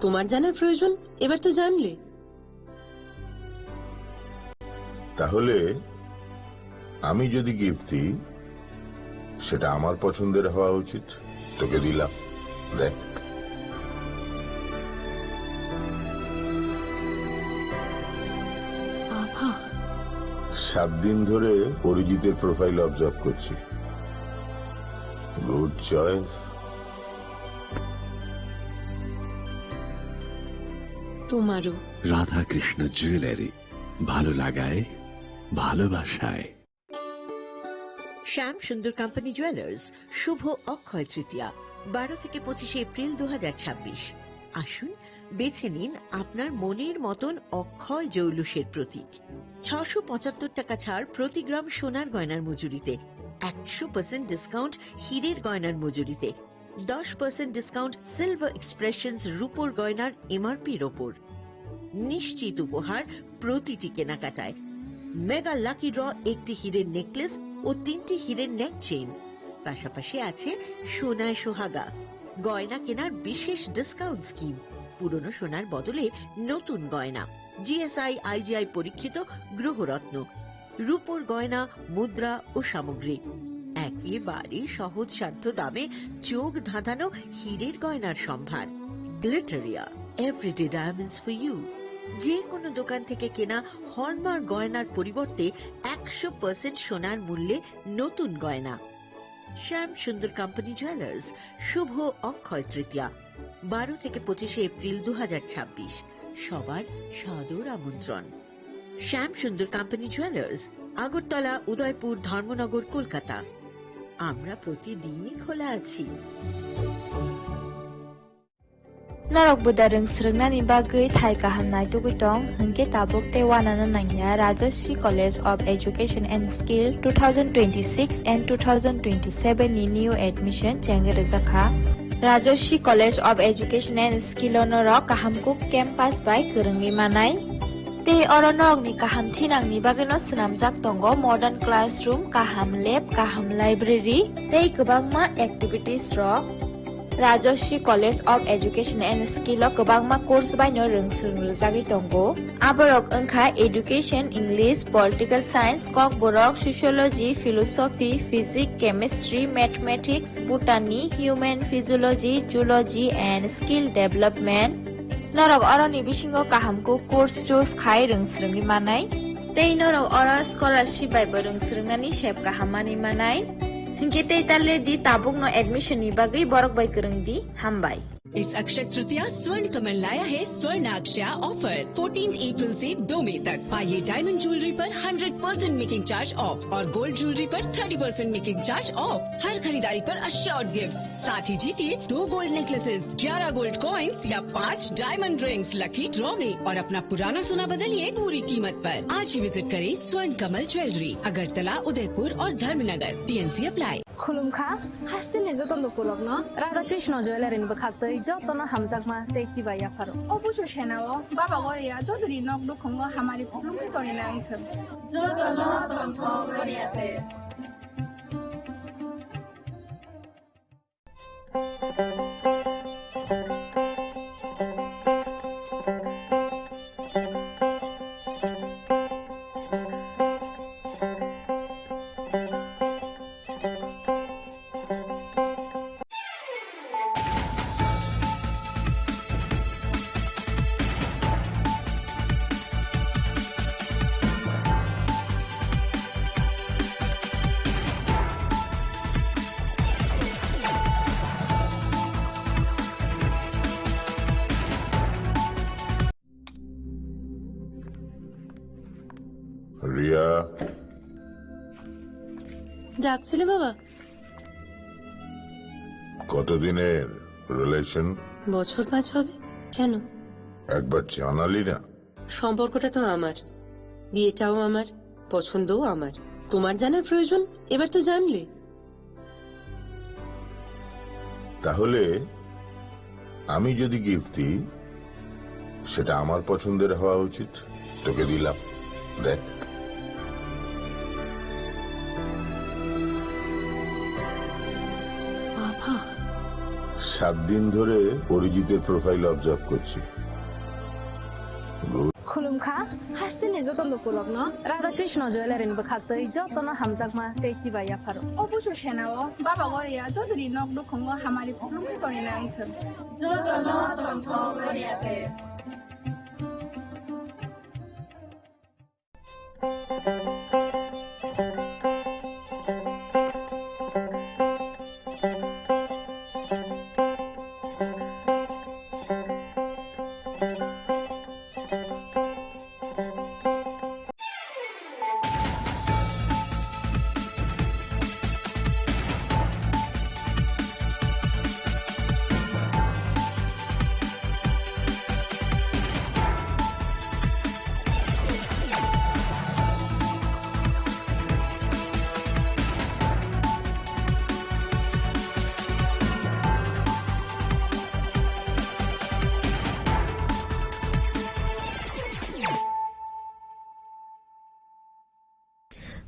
তোমার জানার প্রয়োজন এবার তো জানলে। তাহলে আমি যদি গিফট দিই সেটা আমার পছন্দের হওয়া উচিত। তোকে দিলাম, দেখ। বাবা, 7 দিন ধরে অরিজিতের প্রোফাইল অবজার্ভ করছি। Good choice. তোমারও। রাধাকৃষ্ণ জুয়েলারি, ভালো লাগায় ভালোবাসায়। শ্যাম সুন্দর কোম্পানি জুয়েলার্স শুভ অক্ষয় তৃতীয়া 12 থেকে 25 এপ্রিল 2026। আসুন বেছে নিন আপনার মনের মতন অক্ষয় জৌলুসের প্রতীক। 675 টাকা ছাড় প্রতি গ্রাম সোনার গয়নার মজুরিতে, 100% ডিসকাউন্ট হীরের গয়নার মজুরিতে, 10% ডিসকাউন্ট সিলভার এক্সপ্রেশনস রূপোর গয়নার এমআরপির ওপর। নিশ্চিত উপহার প্রতিটি কেনাকাটায়। মেগা লাকি ড্র একটি হীরের নেকলেস ও 3টি হীরের নেক চেইন। পাশাপাশি আছে সোনায় সোহাগা। গয়না কেনার বিশেষ ডিসকাউন্ট স্কিম। পুরনো সোনার বদলে নতুন গয়না। জিএসআই আইজিআই পরীক্ষিত গ্রহরত্ন, রূপোর গয়না, মুদ্রা ও সামগ্রী। একেবারে সহজসাধ্য দামে চোখ ধাঁধানো হীরের গয়নার সম্ভার। Glitteria, everyday diamonds for you. যে কোনো দোকান থেকে কেনা হলমার্ক গয়নার পরিবর্তে 100% সোনার মূল্যে নতুন গয়না। শ্যাম সুন্দর কোম্পানি জুয়েলার্স শুভ অক্ষয় তৃতীয়া 12 থেকে 25 এপ্রিল 2026। সবার সাদর আমন্ত্রণ। শ্যাম সুন্দর কোম্পানি জুয়েলার্স, আগরতলা, উদয়পুর, ধর্মনগর, কলকাতা। আমরা প্রতিদিনই খোলা আছি। Narok budareng srengna ni bagui thai kahamnai tugutong hingke tabuk te wanana nangya Rajoshi College of Education and Skill 2026 and 2027 ni new admission chengerezakha. Rajoshi College of Education and Skill onorok kahamkuk campus by kerengi manai. Te oronok ni kaham thinang ni bagino senamjak tongo modern classroom, kaham lab, kaham library, tei kebangma activities rok. Rajoshi College of Education and Skill o kebangma course baino rengsrungrjagui tongo. Aborok wngkha Education, English, Political Science, Kok borok Sociology, Philosophy, Physics, Chemistry, Mathematics, Botany, Human Physiology, Zoology and Skill Development. Norok oroni bisingo kahamko course choose khai rengsrungi manai. Tei norok oro scholarship bai bo rengsrungnani sep kahamani manai. Hingke tei tale di tabuk no admission ni bagai borok bai kereng di hambai. इस अक्षय तृतीया स्वर्ण कमल लाया है स्वर्ण अक्षया offer 14 अप्रैल से 2 मई तक। पाइए diamond jewellery पर 100% making charge of और गोल्ड ज्वेलरी पर 30% मेकिंग चार्ज ऑफ। हर खरीदारी पर अश्योर्ड गिफ्ट, साथ ही जीतिए 2 गोल्ड नेकलेसेस, 11 गोल्ड कॉइन्स या 5 डायमंड रिंग्स लकी ड्रॉ में और अपना पुराना सोना बदलिए पूरी कीमत पर। आज ही विजिट करें स्वर्ण कमल ज्वेलरी, अगरतला, उदयपुर और धर्मनगर। TNC apply. खुलुमखा हासिने जतो लोकलक न राधाकृष्ण ज्वेलारिन बखातै जतन हामजाकमा तेकी बाया फारो अबुसो सेनाओ बाबा गरिया जजरी नक दुखंग हमारी खुलुमनि तरिना आइखो जतन तन्थ गरियाते। রিয়া, ডাকছিলে বাবা? কতদিনের রিলেশন? বছর 5 হবে। কেন? একবার জানালি না? সম্পর্কটা তো আমার, বিয়েটাও আমার, পছন্দও আমার। তোমার জানার প্রয়োজন এবার তো জানলে। তাহলে আমি যদি গিফট দিই সেটা আমার পছন্দের হওয়া উচিত। তোকে দিলাম, দেখ। বাবা, 7 দিন ধরে অরিজিতের প্রোফাইল অবজার্ভ করছি। খুলুমখা হাসিনে যতন উপলগ্ন রাধাকৃষ্ণ জুয়েলারি খাতে যতন হামজাকমা তেকি বাইয়া ফারো অবশ্য সেনাও বাবা গরিয়া যদি নক দুখঙ্গ হামারি খুলুমে করে না আইথম যতন তন্ত্র গরিয়াতে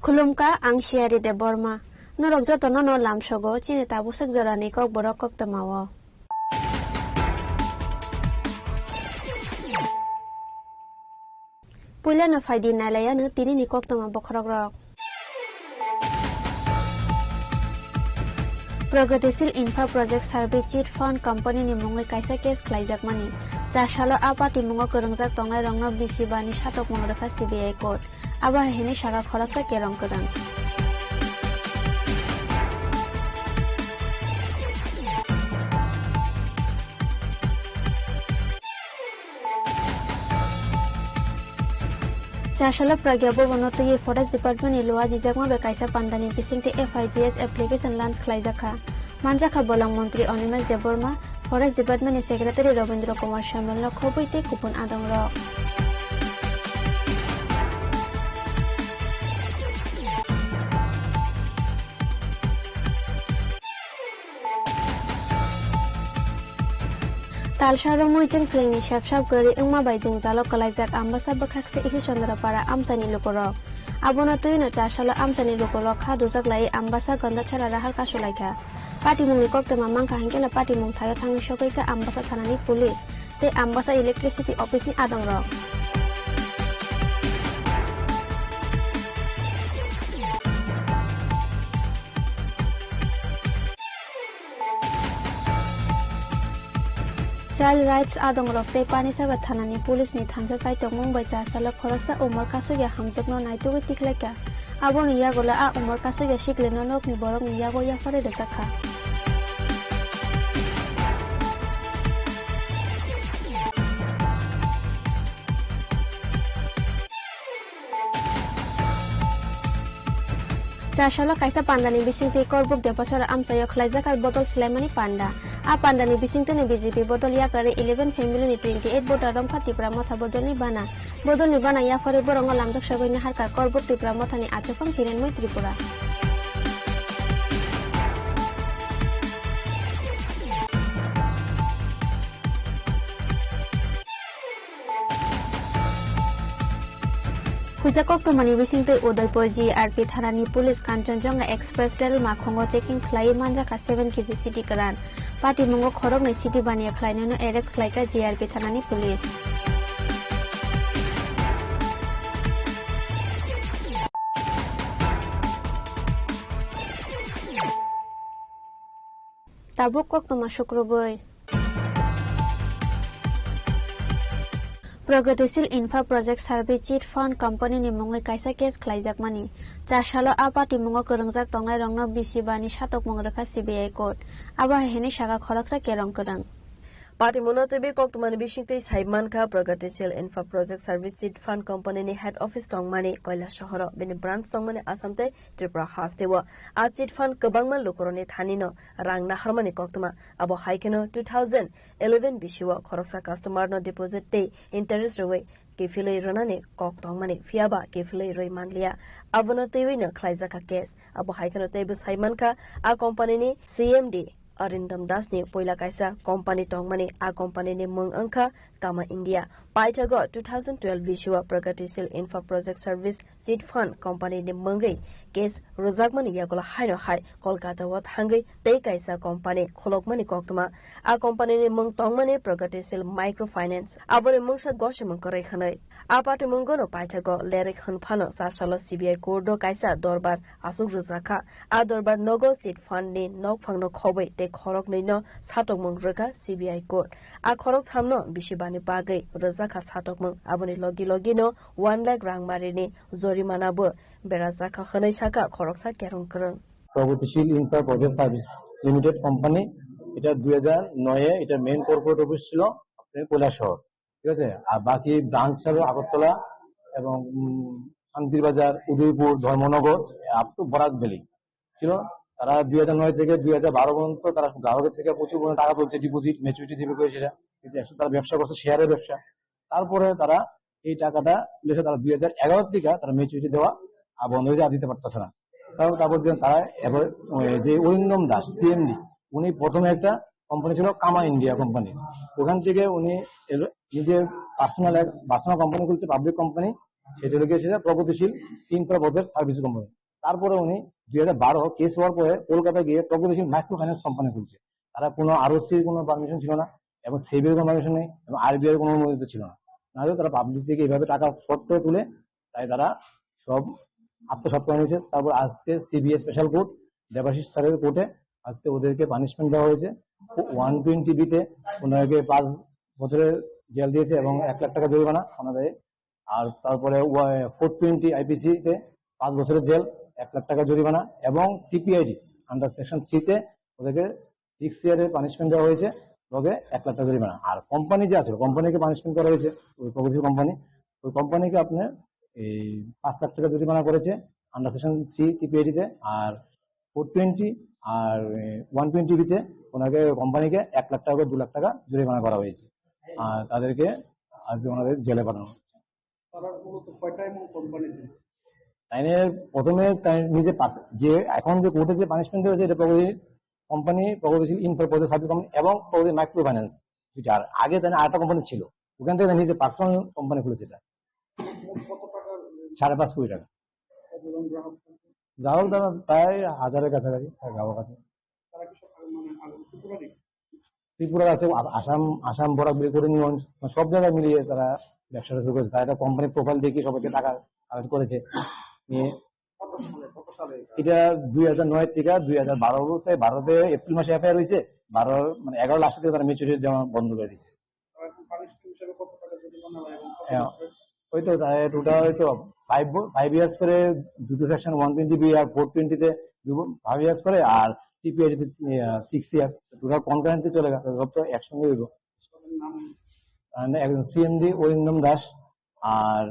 Khulumka ang siari de Borma. Norok joto no lamsogo chini tabu sakjarani kok borok kok tamawo. Pula na faidi nalaya no tini ni kok tama bokrok rok. Pragatisil Infra Project Service Cheat Fund Company ni mungai kaisa case khlaijak mani. Jashalo apa timungo kerengjak tongai rongno bisibani satok mongrekha CBI Court. Aba hini saga khoroksa kerong kedang. Jashalo pragyabo bonoto ye Forest Department iluwa jijakma be kaisa pandani bisingte FIGS application launch khlaijaka. Manjaka bolang Mantri Onimesh Deborma Forest Department Secretary Robindra Kumar Shamal khoboite kupun adong rok. Talsharo muijeng klingni shap gari engma baijeng jalok kalaijak ambasa bakakse ihu chandrapara amsani lukorok. Abono tuino jashalo amsani lukorok ha dujak lai ambasa gandachara rahal kasulaika. Pati mung nikok te mamang kahingkena pati mung thayo thangi shokaika ambasa thanani police te ambasa electricity office ni adong rok. Child rights adong rok te pani saga thanani police ni thangsa saitok mumbai jasalo khoroksa umar kasuya hamjakno naitugi tiklaika. Abono yagola a umar kasuya shikleno nok ni borok ni yago yafare dejakha. Jashalo kaisa pandani bisingte korbuk depasora amsayo khlaijakai botol Sulaimani panda. A pandani bisingte ne BJP botol yakare 11 family ni 28 voter romkha tipra motha bodol ni bana yafare borongo lamjak sagoini harkar korbuk tipra motha ni achofang hirenmoi Tripura. Hujakok tumani bisingte Udaipur GRP thanani police Kanchenjunga Express Rail makhongo checking khlai manjaka 7 kg city karan. Pati mungo khorok nei city baniya khlainano arrest khlaika GRP thanani police. Tabuk kok tuma Shukroboi. Pragatisil Infra Project Service Cheat Fund Company ni mungai kaisa case khlaijak mani. Jashalo apa timungo kerengjak tongai rongno bisibani satok mongrekha CBI Court. Aba hini saga khoroksa kerong kedang. Party monotebe koktumani bishingte Saimanka Pragatisil Infra Project Service Cheat Fund Company ni head office tongmani Kailash shahara beni branch tongmani Asamte Tripura hastewa a cheat fund kabangman lokoroni thanino rang naharmani koktuma abo haikeno 2011 bishiwa khoroksa customer no deposit te interest roi kefilei ronani koktongmani fiaba kefilei roi manlia abono tewino khlaijaka case abo haikeno tebu Saimanka a company ni CMD Arindam Das ni poila kaisa company tongmani a company ni mung angkha Kama India Paitago 2012 Vishwa Pragatisil Infra Project Service Cheat Fund company ni mungai case rojakmani yagola haino hai Kolkata wa thangai tei kaisa company kholokmani koktuma a company ni mung tongmani Pragatisil Microfinance abore mungsa goshimung korai khanai apate mungono paithago lerik hunphano sasalo CBI court do kaisa dorbar asuk rojaka a dorbar nogo seed fund ni nokphangno khobai te khorok neino satokmung reka CBI court a khorok thamno bishibani bagai rojaka satokmung aboni logi no 1 lakh rang marini jorimana bo berajaka khanai saka khoroksa kerung krung প্রগতিশীল infra project service limited company এটা 2009 এ এটা main corporate office ছিল আপনার কৈলাসহর ঠিক আছে আর বাকি branch ছিল আগরতলা এবং Shantirbazar Udaipur Dharmanagar up to Barak valley ছিল তারা 2009 থেকে 2012 পর্যন্ত তারা গ্রাহকের থেকে প্রচুর পরিমাণে টাকা তুলছে ডিপোজিট ম্যাচুরিটি দিবে করে সেটা কিন্তু একসাথে তারা ব্যবসা করছে শেয়ারের ব্যবসা তারপরে তারা এই টাকাটা তুলেছে তারা 2011 থেকে তারা ম্যাচুরিটি দেওয়া আর বন্ধ হয়ে দিতে পারতেছে না তারপর তারা এবার যে অরিন্দম দাস সিএমডি উনি প্রথমে একটা কোম্পানি ছিল কামা ইন্ডিয়া কোম্পানি ওখান থেকে উনি নিজে পার্সোনাল কোম্পানি খুলছে পাবলিক কোম্পানি সেটা লেগেছে প্রগতিশীল ইনফ্রা প্রজেক্ট সার্ভিস কোম্পানি তারপরে উনি 2012 কেস হওয়ার পরে কলকাতা গিয়ে প্রগতিশীল মাইক্রো ফাইন্যান্স কোম্পানি খুলছে তারা কোনো আরওসির কোনো পারমিশন ছিল না এবং সেবির কোনো পারমিশন নেই এবং আরবিআই কোনো অনুমোদিত ছিল না নাহলে তারা পাবলিক থেকে এইভাবে টাকা শর্ট করে তুলে তাই তারা সব আত্মসাৎ করে নিয়েছে তারপর আজকে সিবিআই স্পেশাল কোর্ট দেবাশিস স্যারের কোর্টে আজকে ওদেরকে পানিশমেন্ট দেওয়া হয়েছে 120 বিতে ওনাকে 5 বছরের জেল দিয়েছে এবং 1 লাখ টাকা জরিমানা ওনাদের আর তারপরে 420 আইপিসি তে 5 বছরের জেল 1 লাখ টাকা জরিমানা এবং টিপিআইডি আন্ডার সেকশন 3 তে ওদেরকে 6 ইয়ারের পানিশমেন্ট দেওয়া হয়েছে লগে 1 লাখ টাকা জরিমানা আর কোম্পানি যে আছে কোম্পানিকে পানিশমেন্ট করা হয়েছে ওই প্রগতিশীল কোম্পানি ওই কোম্পানিকে আপনার এই 5 লাখ টাকা জরিমানা করেছে আন্ডার সেকশন 3 টিপিআইডি তে আর 420 আর 120 বিতে ওনাকে কোম্পানিকে 1 লাখ টাকা 2 লাখ টাকা জরিমানা করা হয়েছে আর তাদেরকে আজকে ওনাদের জেলে পাঠানো হচ্ছে তাইনে প্রথমে তাই নিজে যে এখন যে কোর্টে যে পানিশমেন্ট হয়েছে এটা প্রগতিশীল ইনফ্রা প্রজেক্ট সার্ভিস কোম্পানি এবং প্রগতিশীল মাইক্রো ফাইন্যান্স আর আগে তাই আরেকটা কোম্পানি ছিল ওখান থেকে নিজে পার্সোনাল কোম্পানি খুলেছে এটা 5.5 কোটি টাকা গ্রাহক দাদা প্রায় 1000-এর কাছাকাছি গ্রাহক আছে ত্রিপুরা আছে আসাম বরাক করিমগঞ্জ সব জায়গায় মিলিয়ে তারা ব্যবসাটা শুরু করেছে তারা একটা কোম্পানির প্রোফাইল দেখিয়ে সবাইকে টাকা কালেক্ট করেছে নিয়ে এটা 2009 থেকে 2012 ভারতে এপ্রিল মাসে এফআইআর হয়েছে 11 লাখ থেকে তারা ম্যাচুরিটি দেওয়া বন্ধ করে দিয়েছে ওই তো টোটাল হয়তো 5 ইয়ার্স করে দুটো সেকশন 120 বি আর 420 তে 5 ইয়ার্স করে আর টিপিআইডি তে 6 ইয়ার টোটাল কনকারেন্টলি চলে গেছে সব তো একসঙ্গে হইব একজন সিএমডি অরিন্দম দাস আর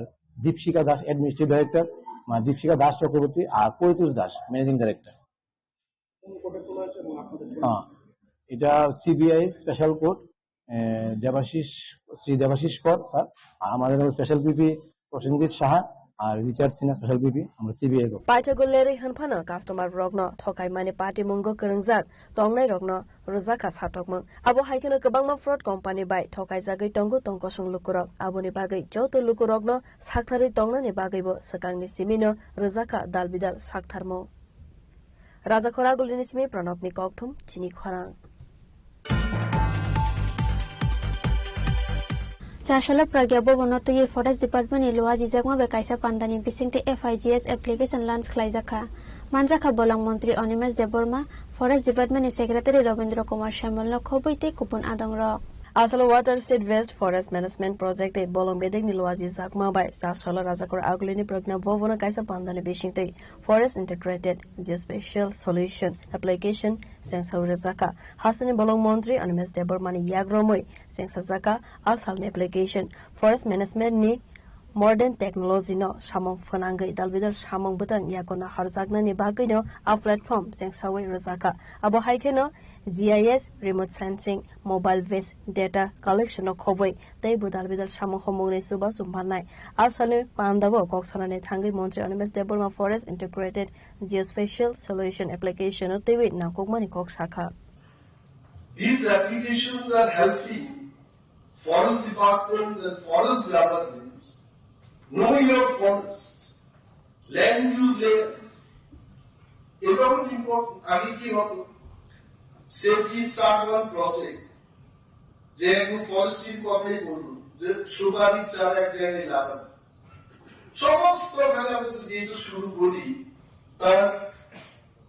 দীপশিকা দাস অ্যাডমিনিস্ট্রেটিভ ডাইরেক্টর দীপশিকা দাস চক্রবর্তী আর পরিতোষ দাস ম্যানেজিং ডাইরেক্টর হ্যাঁ এটা CBI special court Shri Debashis কর স্যার আর আমাদের স্পেশাল পিপি প্রসেনজিৎ সাহা আর রিচার্ড সিনহা স্পেশাল পিপি আমরা সিবিআই কো পাইথাগলেরি হনফানো কাস্টমার রগনো থকাই মানে পার্টি মুঙ্গো করंगजाक तंगनाय रगनो रजाका साथकमों आबो हाइखनो गोबांमा फ्रड कम्पानि बाय थकाय जागै तंगो तंको संलुकुरक आबोनि बागै जौतो लुकुरगनो साखथारि तंगनानि बागैबो सकांनि सिमिनो रजाका दालबिदाल साखथारमो राजा खरागुलिनि सिमि प्रणबनि कक्थुम चिनि खरां Charshalo Pragya Bobono to ye Forest Department Ilua Jizagma Bekaisa Pandani Bisingte FIGS application launch Klaizaka. Manjaka Bolang Montri Onimes Deborma, Forest Department Secretary Robindra Kumar Shamal no Koboite Kupun Adong Rock. Asalo Water State West Forest Management Project e Bolong Bedek Niluaji Zakma by Charshalo Razakor Agulini Pragna Bobono Kaisa Pandani Bishingte Forest Integrated Geospatial Solution Application Sensor Razaka. Hasani Bolong Montri Onimes Debormani Yagromoi Sensazaka Asalni Application Forest Management ni Modern technology no samong fanangai dalbidal samong butang yakona harzagna ni bagay no a platform sengsawi razaka abo haike no GIS remote sensing mobile based data collection no khoboi tei budalbidal samong homong ne suba sumbanai asane pandabo koksana ne thangai montri Onimes Deborma Forest Integrated Geospatial Solution Application no tewi na kokmani koksaka. These applications are helping forest departments and forest developers know your forest, land use layers, এটাও important. আগে কি হতো, safety start one project, যে একটু ফরেস্ট্রির কথাই বলুন, যে সুপারি চার এক জায়গায় লাগানো, সমস্ত ভেদাভেদ যদি এটা শুরু করি, তার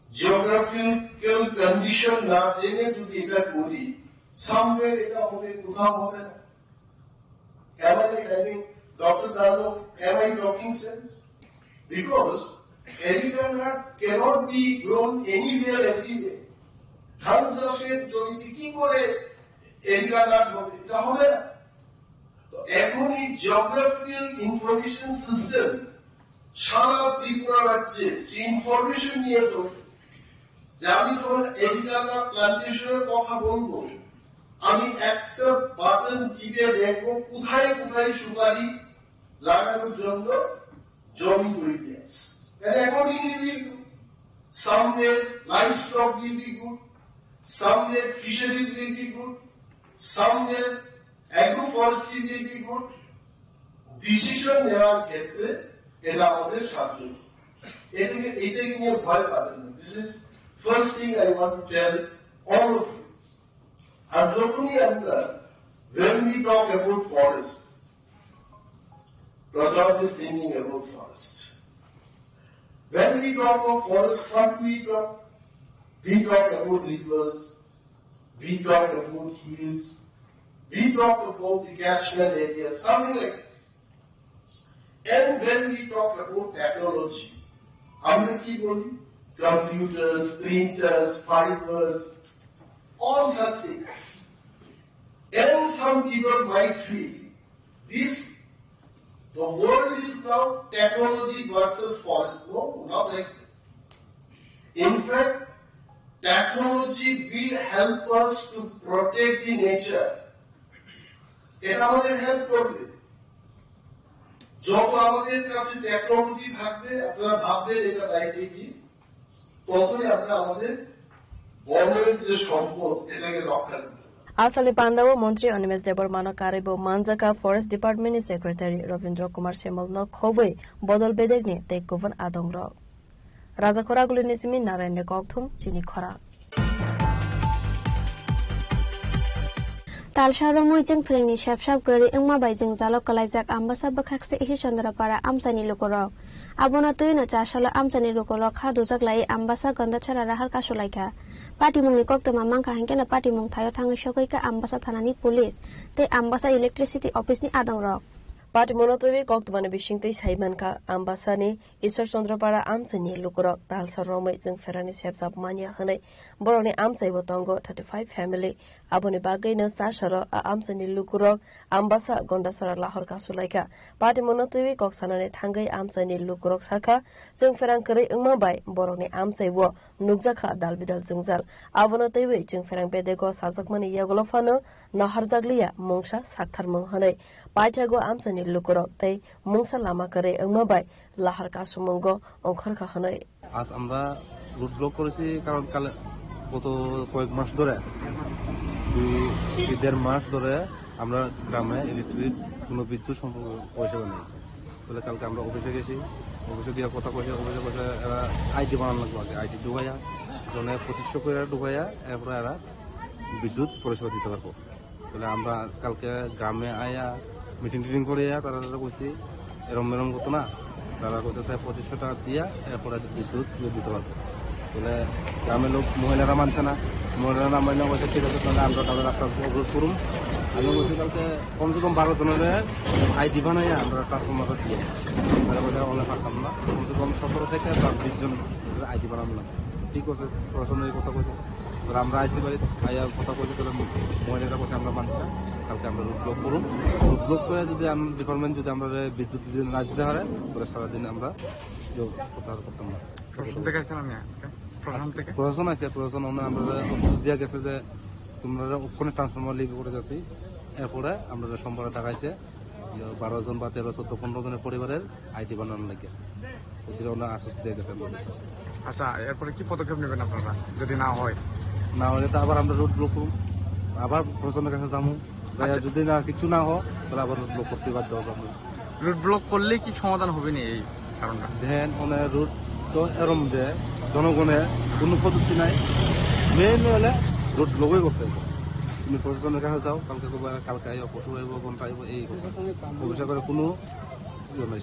জিওগ্রাফিক্যাল কন্ডিশন না জেনে যদি এটা করি, সামওয়্যার এটা হবে, কোথাও হবে না। Dr. Dalo, am I talking sense? Because Erica nut cannot be grown anywhere everywhere. ধান চাষের জমিতে কি করে এরিকা নাট হবে, এটা হবে না। তো এখন এই জিওগ্রাফিক্যাল ইনফরমেশন সিস্টেম সারা ত্রিপুরা রাজ্যে যে ইনফরমেশন নিয়ে চলবে, যে আমি যখন এরিকা নাট প্লান্টেশনের কথা বলবো, আমি একটা বাটন টিপে দেখবো কোথায় কোথায় সুপারি লাগানোর জন্য জমি তৈরি আছে। And accordingly we do. Somewhere livestock will be good, somewhere fisheries will be good, somewhere agroforestry will be good. Decision নেওয়ার ক্ষেত্রে এটা আমাদের সাহায্য। এটাকে নিয়ে ভয় পাবেন না। This is first thing I want to tell all of you. আর যখনই আমরা when we talk about forest, Prasad is thinking about forest. When we talk of forest, what do we talk? We talk about rivers, we talk about hills, we talk about the catchment area, something like this. And when we talk about technology, আমরা কি বলি? Computers, printers, fibers, all such things. And some people might feel the world is now technology versus forest. No, not like that. In fact, technology will help us to protect the nature. এটা আমাদের help করবে। যত আমাদের কাছে technology থাকবে, আপনারা ভাববেন এটা দায়িত্ব কি, ততই আমরা আমাদের বনের যে সম্পদ এটাকে রক্ষা করব। आसाले पाण्डव मन्त्री अनिमेष देवबर्मान कारेबो मानजाका फरेस्ट डिपार्टमेन्टनि सेक्रेटारि रविन्द्र कुमार सेमलनो खबै बदल बेदेगनि ते गुबुन आदंग्र राजा खरागुलिनि सिमि नारायण कक्थुम चिनि खरा तालसारो मुइजों फ्रेंनि शेपशाप गरि इंमा बाइजों जालो कलाइजाक आम्बासा बखाक्से इहि चन्द्रपारा आमसानि लोकरक आबोना तैनो चासालो आमसानि लोकरक खादुजाक लाई आम्बासा गन्दाछारा राहाल कासुलाइका पाटिमुंनि कक्तमा मांखा हेंकेना पाटिमुं थायो थाङै सकैका आम्बासा थानानि पुलिस ते आम्बासा इलेक्ट्रिसिटी अफिसनि आदंरक पाटिमुनतबे कक्तमानि बिसिंतै साइमानका आम्बासानि ईश्वर चन्द्रपारा आमसानि लोकरक तालसार रमै जों फेरानि सेपसाप मानिया हनै बरनि आमसाइबो तंगो 35 फैमिली आबोनि बागैनो सासर आमसानि लोकरक आम्बासा गन्दासरा लाहर कासुलाइका पाटिमुनतबे कक्सानानि थांगै आमसानि लोकरक साखा जों फेरां करै इंमाबाय बरनि आमसाइबो नुगजाखा दालबिदाल जोंजाल आबोनतबे जों फेरां बेदेगो साजकमानि यागलफानो नहारजागलिया मुंसा साकथारमों हनै पाइथागो आमसानि लुकुरक तै मुंसा लामा करे इंमाबाय लाहार कासुमंगो अंखारखा हनै আজ আমরা রুট ব্লক করেছি কারণ কাল গত কয়েক মাস ধরে 2-1.5 মাস ধরে আমরা গ্রামে ইলেকট্রিক কোনো বিদ্যুৎ সম্পর্ক পরিষেবা নেই। তাহলে কালকে আমরা অফিসে গেছি, অফিসে গিয়ে কথা কইছে, অফিসে কইছে এরা আইডি বানানো লাগবে, আগে আইডি ঢুকাইয়া জনে 2500 করে ঢুকাইয়া এরপরে এরা বিদ্যুৎ পরিষেবা দিতে পারবো। তাহলে আমরা কালকে গ্রামে আয়া মিটিং করে তারা কইছি এরম এরম করতো না, তারা কইতেছে 2500 টাকা দিয়া এরপরে বিদ্যুৎ দিতে পারবো। তাহলে গ্রামের লোক মহিলারা মানছে না, মহিলারা না মাইনে কইছে ঠিক আছে তাহলে আমরা তাদের রাস্তা অবরোধ করুন। আমি বলছি কালকে কমসে কম 12 জনের আইডি বানাইয়া আমরা ট্রান্সফর্মার দিয়ে তারা বলে অনেক পারতাম না, কমসে কম 17 থেকে 20 জন আইডি বানাবো না। ঠিক আছে, প্রশাসনের কথা কইছে, আমরা আইসি বাড়ি আইয়া কথা কইছে, তাহলে মহিলারা কথা আমরা মানছি না, কালকে আমরা রুট ব্লক করুন। রুট ব্লক করে যদি ডিপার্টমেন্ট যদি আমরা বিদ্যুৎ যদি না দিতে পারে তাহলে সারাদিন আমরা প্রচার করতাম না। প্রশাসন আছে, প্রশাসন আমরা দিয়া গেছে যে তোমরা ওখানে ট্রান্সফর্মার লিগ করে যাচ্ছি, এরপরে আমরা সোমবারে টাকাইছে 12 জন বা 13-14-15 জনের পরিবারের আইডি বানানো লাগে, ওদের ওনার আশ্বাস দিয়ে গেছে। আচ্ছা, এরপরে কি পদক্ষেপ নেবেন আপনারা যদি না হয়? না হলে তো আবার আমরা রুট ব্লক করুন, আবার প্রশাসনের কাছে যাবো, যদি না কিছু না হয় তাহলে আবার রুট ব্লক করতে বাধ্য হবে। রুট ব্লক করলে কি সমাধান হবে না এই কারণটা? দেখেন রুট তো এরম যে জনগণের কোনো পদ্ধতি নাই মেইন হলে রোড ব্লকই করতে হবে তুমি প্রশাসনের কাছে যাও কালকে আইব পশু আইব ঘন্টা আইব এই অভিযোগ করে কোনো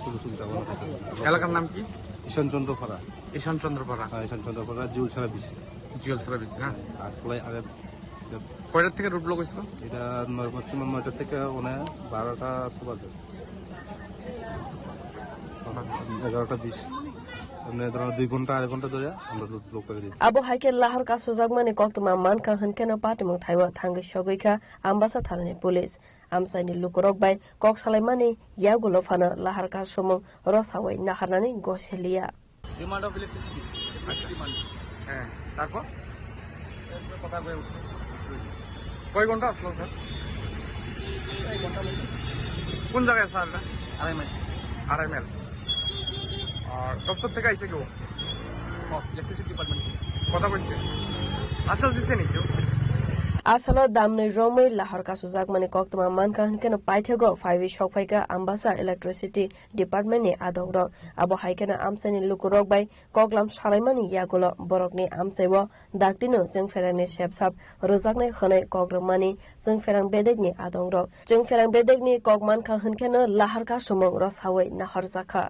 সুযোগ সুবিধা এলাকার নাম কি ঈশানচন্দ্র পাড়া হ্যাঁ ঈশানচন্দ্র পাড়া জিউল ছাড়া বেশি না আর প্রায় আগে কয়টার থেকে রোড ব্লক হয়েছিল এটা 9টা থেকে 12টা বাজে 11টা 20 2 ঘন্টা 2.5 ঘন্টা ধরে আমরা ব্লক করে দিই abo haike lahar ka sojak mani koktuma manka hinkeno patimung thaiwa thangi shogoika ambasa thalani police amsaini lukorok bai kok salaimani yagulo phana lahar ka somong rosawai naharnani goselia demand of electricity হ্যাঁ তারপর কথা বলে কয় ঘন্টা আসলো sir কোন জায়গায় sir আড়াই মাইল আর দপ্তর থেকে আইসে কেউ ইলেকট্রিসিটি ডিপার্টমেন্ট কথা বলছে আশ্বাস দিচ্ছে নি কেউ asalo damni romai lahar ka sojak mani koktuma manka hinkeno paithego 5 shokfaika ambasa electricity department ni adongrok abo haikena amsani lukurok bai koklam salaimani yagulo borokni amsaibo daktino jeng ferangni sepsap rojaknai khonai kogromani jeng ferang bedekni adongrok jeng ferang bedekni kokmanka hinkeno lahar ka somong rosawai nahar jakha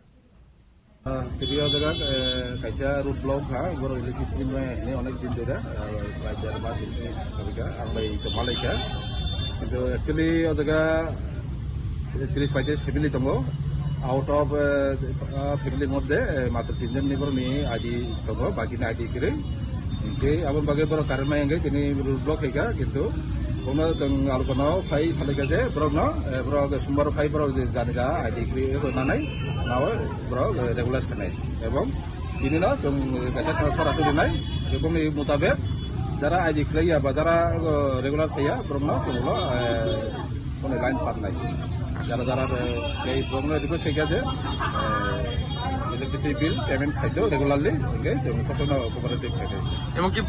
video jaga kaisa road block ha boro electricity me onek din dore bajar ba din sorika ambai to malaika কিন্তু actually o jaga 30-35 family tongo out of family মধ্যে মাত্র 3 জন নিবর নি ID tongo বাকি না ID করে যে আবার বাগে বড় কারণ নাই তিনি road block হইকা কিন্তু কোনো আলোচনা ফাই সালেকা যে ব্রগ ন ব্রগ সোমবার ফাই ব্রগ জানি যা আইডি ক্রি নাই নাও ব্রগ রেগুলার খানাই এবং তিনি না কাছে সরাসরি নাই এবং এই মোতাবেক যারা আইডি ক্রিয়া বা যারা রেগুলার খাইয়া ব্রগ ন কোনো কোনো লাইন পাত নাই যারা যারা এই ব্রগ ন রিকোয়েস্ট হইকা যে ইলেকট্রিসিটি বিল পেমেন্ট খাইতো রেগুলারলি ওকে সকল কোঅপারেটিভ খাইতে এবং কি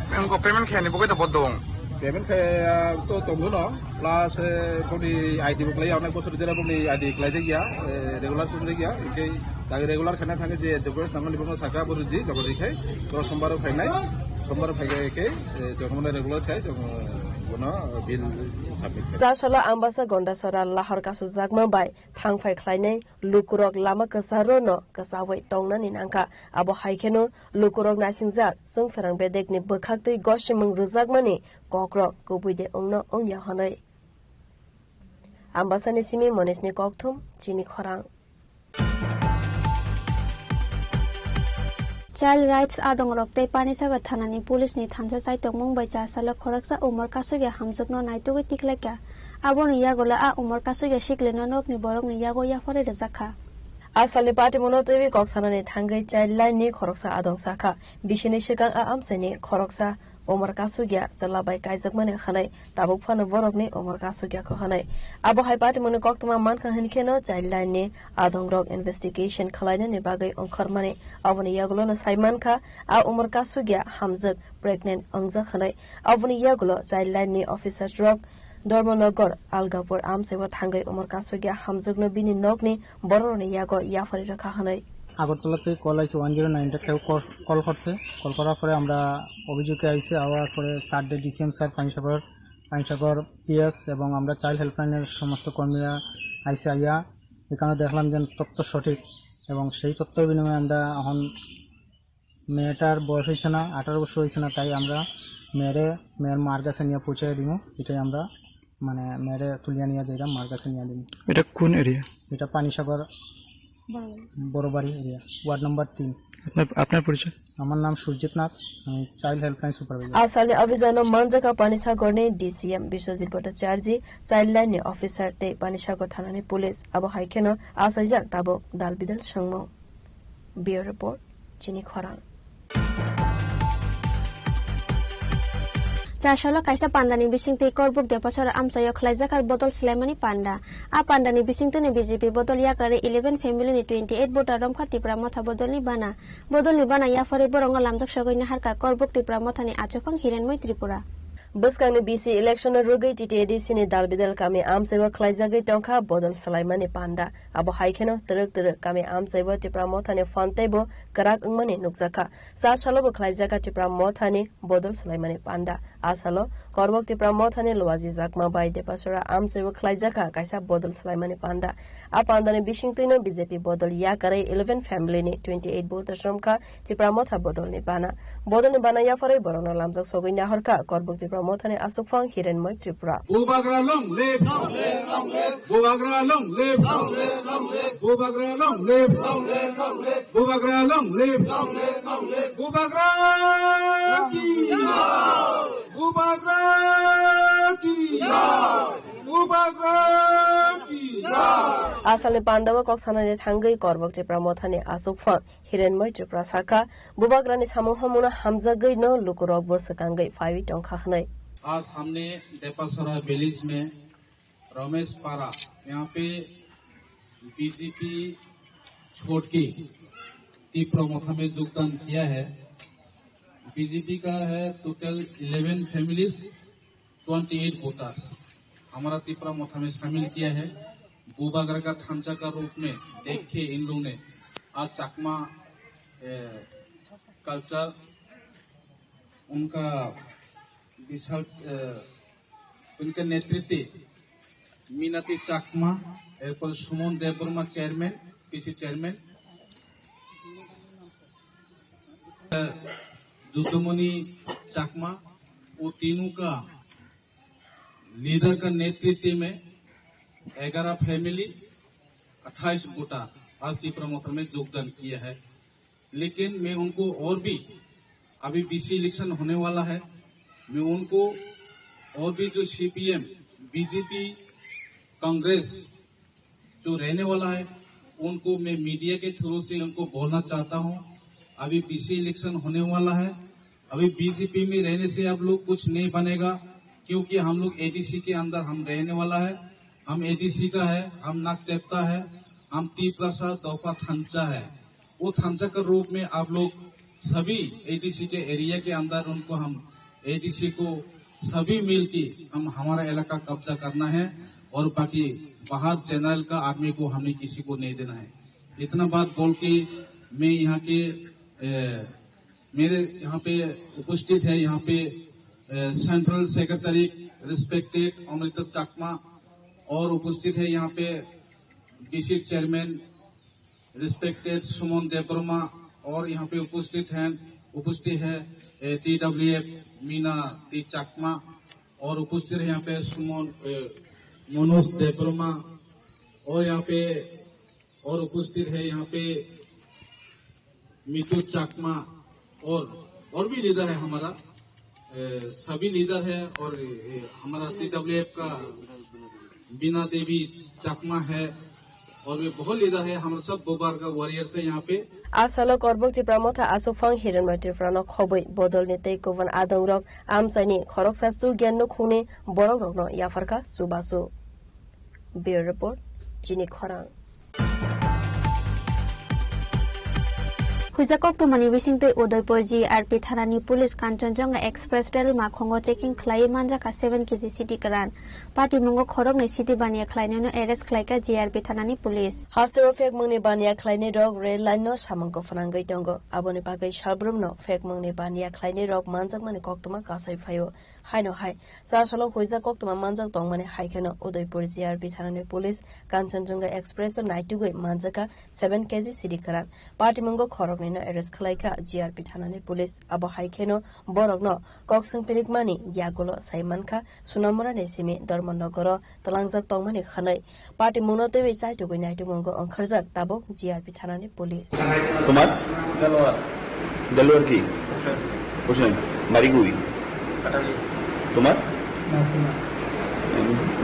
পেমেন্ট খাইনি বকে তো বদ্ধ পেমেন্ট তো তঙ্গু ন প্লাস বনি আইডি বকলাই অনেক বছর ধরে বনি আইডি ক্লাই গিয়া রেগুলার শুনতে গিয়া একে তাকে রেগুলার খানা থাকে যে ডকুমেন্টস নাম লিবো সাকা বরুজি জগরি খাই তো সোমবার ফাইনাই সোমবার ফাইগে একে যখন রেগুলার খাই তখন কোন বিল submit jasala ambasa gondasara lahar ka sojak bai thangphai khlainai lukurok lama kasaro no kasawai tongnani nangka abo haikeno lukurok nasingjak jeng ferang bedekni bokhaktei gosimung rujakmani kokrok kubuide ongno ongya hanai ambasa ni simi monisni kokthum chini khorang Child rights adongrok tei Panisagar thanani police ni thamsa chaitok mungbai jasala khoraksa umar kasuge hamjukno naitugui tiklaika aboni yagola a umar kasuge shikleno nokni borokni yago yafare rejakha asali party monotevi koksanani thangai child line ni khoroksa adongsakha bishini sikang a amsani khoroksa umar kasugia jalabai kaijakmani khanai tabuk phano borokni umar kasugia ko khanai abo hai party mono koktuma manka hinkeno child line ni adongrok investigation khalaina ni bagai ongkharmani aboni yagulo na saiman kha a umar kasugia hamjuk pregnant angja khanai aboni yagulo child line ni officer drop Dormonagar Algapur amsebo thangai umar kasugia hamjukno bini nokni boroni yago yafari rakha khanai আগরতলাতে call আইছে 109 কেউ call করছে call করার পরে আমরা অভিযোগে আইছে hour পরে সার্ডে ডিসিএম স্যার পানিসাগর পিএস এবং আমরা চাইল্ড হেল্পলাইনের সমস্ত কর্মীরা আইছে আইয়া এখানে দেখলাম যে তথ্য সঠিক এবং সেই তথ্য বিনিময়ে আমরা এখন মেয়েটার বয়স হয়েছে না 18 বছর হয়েছে না তাই আমরা মেয়ের মার কাছে নিয়ে পৌঁছে দিব এটাই আমরা মানে মেয়েরে তুলিয়া নিয়ে যাইলাম মার কাছে নিয়ে দিব এটা কোন এরিয়া এটা পানিসাগর বড়বাড়ি এরিয়া ওয়ার্ড নম্বর 3 আপনার পরিচয় আমার নাম সুরজিৎ নাথ আমি child helpline supervisor asali abhijano manjaka Panisagar ni DCM Biswajit Bhattacharya child line ni officer te Panisagar thanani police abo haikeno asaijak tabo dalbidal sangmo bureau report chini khorang Jasala kaisa pandani bisingte korbuk depasara amsayo khlaijakar botol Sulaimani panda a pandani bisingtone BJP botol yakare 11 family ni 28 voter romkha tipra motha bodolni bana ya fore boronga lamjak sogoina harka korbuk tipra mothani achokang hirenmoi Tripura Buskangni BC election rugi TTADC ni dalbidal kami amsaiwa khlaijagri tongkha bodol salaimani panda abo haikeno teruk kami amsaiwa tipra mothani fontebo karak ungmani nukjaka sa salobo khlaijaka tipra mothani bodol salaimani panda asalo korbok tipra mothani loaji jakma bai depasora amsaiwa khlaijaka kaisa bodol salaimani panda a pandani bishingtino BJP bodol ya karai 11 family ni 28 voter somka tipra motha bodol ni bana ya farai borona lamjak sogina horka korbok tipra mothani asukfang hirenmoy tripura Bubagra long live Bubagra long live Bubagra long live Bubagra long live Bubagra ki Bubagra ki Bubagra ki asale pandawa koksanani thangai korbok tipra mothani asukfang hirenmoy tripura saka bubagrani samung hamuna hamjagai no lukurok bosakangai 5 tongkha khnai आज हमने देपासरा village में रमेश पारा यहाँ पे BJP छोड़ के तीव्र मोथा में योगदान किया है। बीजेपी का है टोटल 11 फैमिलीज 28 वोटर्स हमारा तीव्र मोथा में शामिल किया है। बुबागर का थांचा का रूप में देख के इन लोगों ने आज चकमा कल्चर उनका विशाल उनके नेतृत्व मीनाती चाकमा एरपर सुमन देवबर्मा चेयरमैन पीसी चेयरमैन दुदुमणि चाकमा वो तीनों का लीडर का नेतृत्व में 11 फैमिली 28 वोटर आज तीव्र मोथा में योगदान किया है। लेकिन मैं उनको और भी अभी बीसी इलेक्शन होने वाला है, मैं उनको और भी जो सीपीएम बीजेपी कांग्रेस जो रहने वाला है उनको मैं मीडिया के थ्रू से उनको बोलना चाहता हूं। अभी बीसी इलेक्शन होने वाला है, अभी बीजेपी में रहने से अब लोग कुछ नहीं बनेगा, क्योंकि हम लोग एडीसी के अंदर हम रहने वाला है। हम एडीसी का है, हम नागचेप्ता है, हम तीप्रासा दौपा थांचा है। वो थांचा के रूप में आप लोग सभी एडीसी के एरिया के अंदर उनको हम एडीसी को सभी मिलके हम हमारा इलाका कब्जा करना है और बाकी बाहर जनरल का आर्मी को हमने किसी को नहीं देना है। इतना बात बोल के मैं यहाँ के मेरे यहाँ पे उपस्थित है यहाँ पे सेंट्रल सेक्रेटरी रिस्पेक्टेड अमृता चकमा और उपस्थित है यहाँ पे बीसी चेयरमैन रिस्पेक्टेड सुमन देवबर्मा और यहाँ पे उपस्थित है TWF मीना टी चकमा और उपस्थित है यहाँ पे सुमन मनोज देवबर्मा और यहाँ पे और उपस्थित है यहाँ पे मितु चकमा और भी लीडर है हमारा सभी लीडर है और हमारा TWF का बीना देवी चकमा है और वे बहुत लीडर है। हम सब बुबार का वॉरियर्स है यहाँ पे asalo korbok tipra motha asufang hirenmoy tripra khoboi bodol ni tei kovan adongrok amsaini khoroksa su gyanno khune borok rokno yafarka subasu bureau report jini khorang Hujakok to mani wisingtoi Udaipur GRP thanani police Kanchanjunga express rail makhongo checking khlai manjaka 7 kg city karan party mongo khorok ni city bania khlaineno arrest khlaika GRP thanani police hastero fek mangni bania khlaine rok rail line no samangko phanangai tongo aboni bagai shalbrum no fek mangni bania khlaine rok manjak mani koktuma kasai phayo haino hai sa salo hujakok to manjak tongmani haikeno Udaipur GRP thanani police Kanchanjunga express no naitugoi manjaka 7 kg city karan party mongo khorok arrest khlaika GRP thanani police abo haikeno borokno koksung pilikmani yagolo saimankha sunamura nesimi dharmanagoro talangjak tongmani khanai party munotei saitu goi naitu mongo angkharjak tabo GRP thanani police তোমার দেলোয়ার কি হোসেন মারিগুই তোমার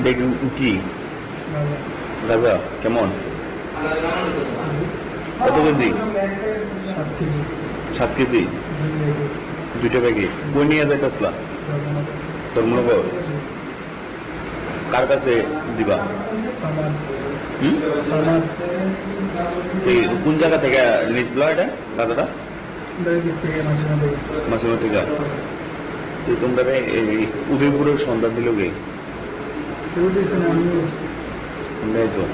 বেগ কি রাজা কেমন কত KG 7 KG দুইটা ব্যাগে কই নিয়ে যাইতাছলা ধর্মনগর কার কাছে দিবা কোন জায়গা থেকে নিয়েছিল এটা গাঁজাটা মাসিমা থেকে তোমরা এই উদয়পুরের সন্ধান দিল গে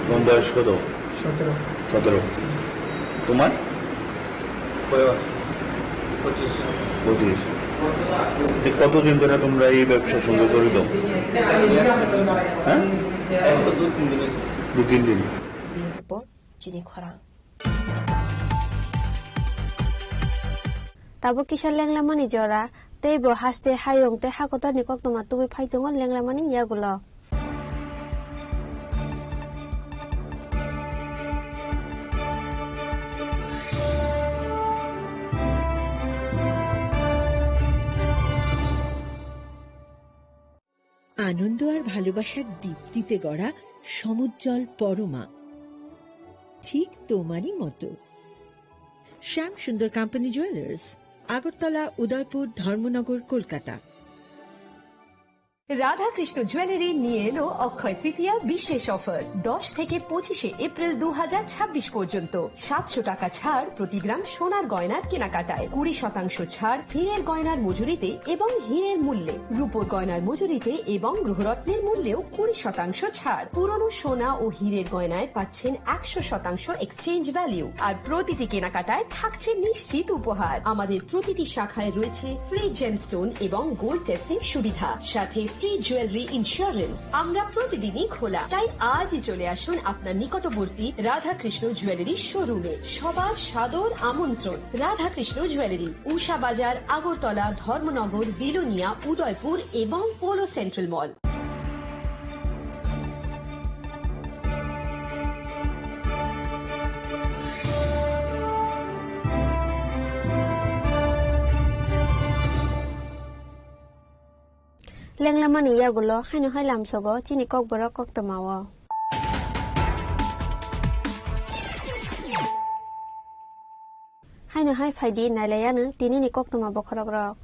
তোমার বয়স কত? 17। তোমার 25। কতদিন ধরে তোমরা এই ব্যবসার সঙ্গে জড়িত? 2-3 দিন। Tabo kisah lenglamani jora, tebo haste hayong te hakota ni kok toma tuwi phaitungon lenglamani yagulo. আনন্দ আর ভালোবাসার দীপ্তিতে গড়া সমুজ্জ্বল পরমা, ঠিক তোমারই মতো। শ্যাম সুন্দর company jewellers, Agartala, Udaipur, Dharmanagar, Kolkata. Radhakrishna jewellery নিয়ে এলো অক্ষয় তৃতীয়া বিশেষ অফার। 10 থেকে 25 এপ্রিল 2026 পর্যন্ত 700 টাকা ছাড় প্রতি গ্রাম সোনার গয়নার কেনাকাটায়, 20% ছাড় হীরের গয়নার মজুরিতে এবং হীরের মূল্যে, রূপোর গয়নার মজুরিতে এবং গ্রহরত্নের মূল্যেও 20% ছাড়। পুরনো সোনা ও হীরের গয়নায় পাচ্ছেন 100% এক্সচেঞ্জ ভ্যালু, আর প্রতিটি কেনাকাটায় থাকছে নিশ্চিত উপহার। আমাদের প্রতিটি শাখায় রয়েছে ফ্রি জেমস্টোন এবং গোল্ড টেস্টিং সুবিধা, সাথে ফ্রি জুয়েলারি ইন্স্যুরেন্স। আমরা প্রতিদিনই খোলা, তাই আজই চলে আসুন আপনার নিকটবর্তী রাধাকৃষ্ণ জুয়েলারি শোরুমে। সবার সাদর আমন্ত্রণ। রাধাকৃষ্ণ জুয়েলারি, উষা বাজার, আগরতলা, ধর্মনগর, বিলোনিয়া, উদয়পুর এবং polo central mall. Lenglamani yagulo, haino hai lamsogo, chini kok borok kok tomawo. Haino hai faidi nailayanu, tini ni kok toma bokorok rok.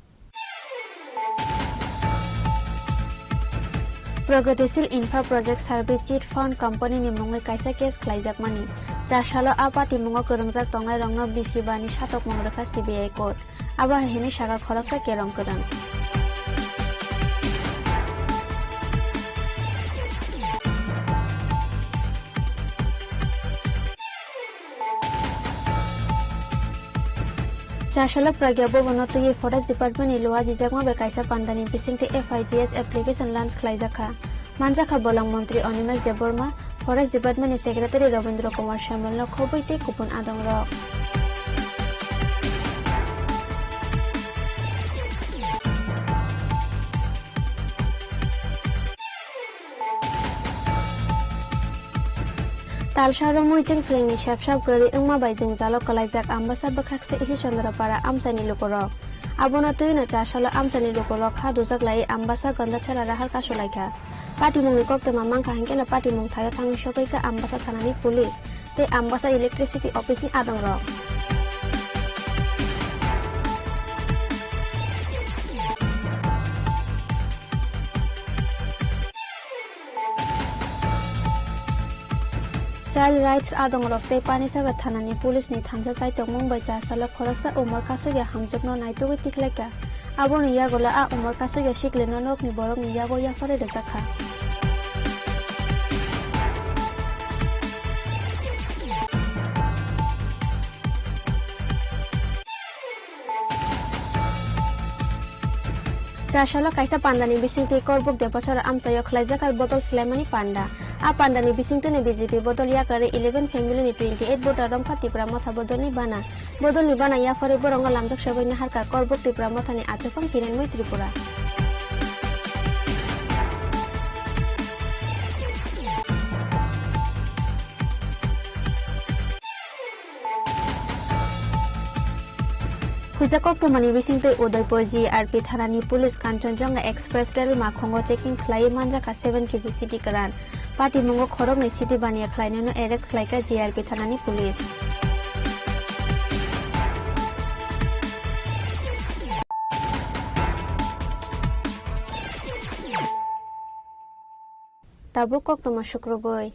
Progatisil Infra Project Service Cheat Fund Company ni mungai kaisa kes khlaijak mani. Jashalo apati mungo korongjak tongai rongno bisibani satok mongrekha CBI Court. Aba hini saga khoroksa kerong kodang. Jashalo pragyabo bonoto ye Forest Department iluwa jijakma be kaisa pandani bisingte FIGS application launch khlaijaka. Manjaka bolang Mantri Onimesh Deborma, Forest Department Secretary Rabindra Kumar Shamalno khoboite kupun adongrok. Talsharo muitin flingni shap gari engma baijing jalo kalaijak ambasa bakhakse ihi chandrapara amsani lukorok. Abona tuina chashalo amsani lukorok kha dujak lai ambasa gandachara rahar kasulaika. Pati mungi kokte mamang kahingkena pati mung thayo thangi shokaika ambasa thanani police te ambasa electricity office ni adongrok. Child Rights adongrok te pani saga thanani police ni thansa saitok mumbai chasala khoraksa umar kasuge hamjokno naitugui tiklaika. Abon yagola a umar kasuge shikleno nok ni borok ni yago yafare rejakha. Jashalo kaisa pandani bisingte korbuk depasara amsayo khlaijak al botol Sulaimani panda. A pandani bisingte ne BJP botol yakare 11 family ni 28 voter romkha tipra motha bodol ni bana yafare boronga lamjak sabai ni harka korbuk tipra motha ni achofang hiranmoi Tripura. Hujakok tumani bisingte Udaipur GRP thanani police Kanchenjunga Express Rail makhongo checking khlai manjaka 7 kg city karan. Pati mungo khorok ni city baniya khlaineno arrest khlaika GRP thanani police. Tabukok tuma shukroboi.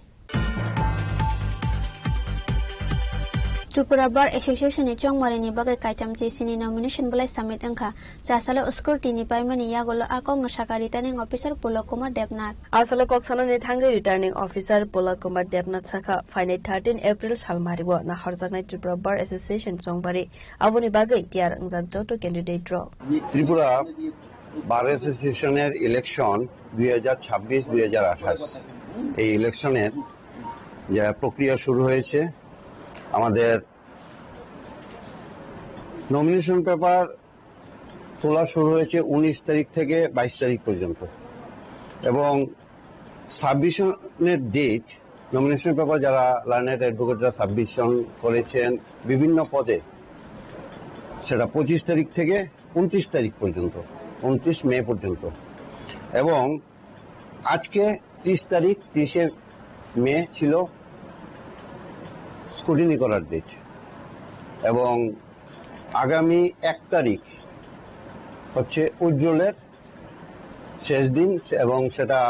Tripura Bar Association ni chongmari ni bagai kaitam sini nomination balai summit angka jasalo scrutiny ni paimani yagolo akong ngosaka returning officer Pulak Kumar Devnath asalo koksana ni thangai returning officer Pulak Kumar Devnath saka final 13 April salmaribo na harjaknai Tripura Bar Association chongbari aboni bagai tiar angjan toto candidate draw Tripura Bar Association er election 2026-2028 এই ইলেকশনের যে প্রক্রিয়া শুরু হয়েছে আমাদের nomination paper তোলা শুরু হয়েছে 19 তারিখ থেকে 22 তারিখ পর্যন্ত এবং সাবমিশনের ডেট নমিনেশন পেপার যারা লার্নার অ্যাডভোকেটরা সাবমিশন করেছেন বিভিন্ন পদে সেটা 25 তারিখ থেকে 29 তারিখ পর্যন্ত 29 মে পর্যন্ত এবং আজকে 30 তারিখ 30 মে ছিল স্ক্রুটিনি করার ডেট এবং আগামী 1 তারিখ হচ্ছে উজ্জ্বলের শেষ দিন এবং সেটা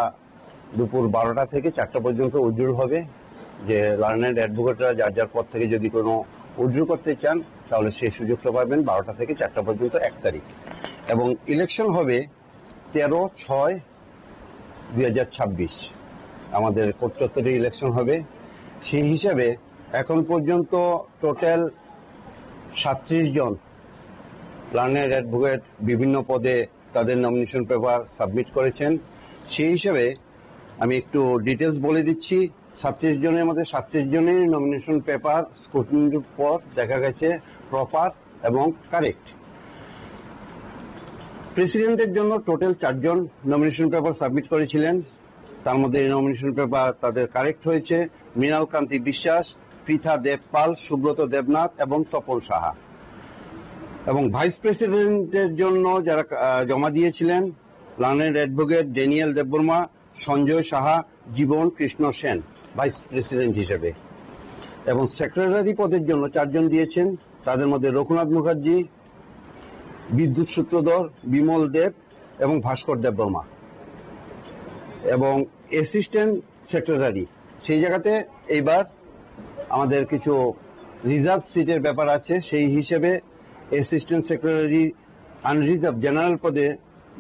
দুপুর 12টা থেকে 4টা পর্যন্ত উজ্জ্বল হবে যে লার্নার অ্যাডভোকেটরা যার যার পদ থেকে যদি কোনো উজ্জ্বল করতে চান তাহলে সেই সুযোগটা পাবেন 12টা থেকে 4টা পর্যন্ত 1 তারিখ এবং ইলেকশন হবে 13/6/2026 আমাদের কোর্ট চত্বরে ইলেকশন হবে সেই হিসাবে এখন পর্যন্ত টোটাল 37 জন লার্নার অ্যাডভোকেট বিভিন্ন পদে তাদের নমিনেশন পেপার সাবমিট করেছেন সেই হিসাবে আমি একটু ডিটেলস বলে দিচ্ছি 37 জনের মধ্যে 37 জনের নমিনেশন পেপার স্ক্রুটিনির পর দেখা গেছে প্রপার এবং কারেক্ট প্রেসিডেন্টের জন্য টোটাল 4 জন নমিনেশন পেপার সাবমিট করেছিলেন তার মধ্যে নমিনেশন পেপার তাদের কারেক্ট হয়েছে মৃণাল কান্তি বিশ্বাস পৃথা দেবপাল সুব্রত দেবনাথ এবং তপন সাহা এবং ভাইস প্রেসিডেন্টের জন্য যারা জমা দিয়েছিলেন learner advocate Daniel Debbarma Sanjay Saha Jiban Krishna Sen vice president হিসেবে এবং সেক্রেটারি পদের জন্য 4 জন দিয়েছেন তাদের মধ্যে রঘুনাথ মুখার্জি বিদ্যুৎ সূত্রধর বিমল দেব এবং ভাস্কর দেববর্মা এবং অ্যাসিস্ট্যান্ট সেক্রেটারি সেই জায়গাতে এইবার আমাদের কিছু রিজার্ভ সিটের ব্যাপার আছে সেই হিসেবে অ্যাসিস্ট্যান্ট সেক্রেটারি আনরিজার্ভ জেনারেল পদে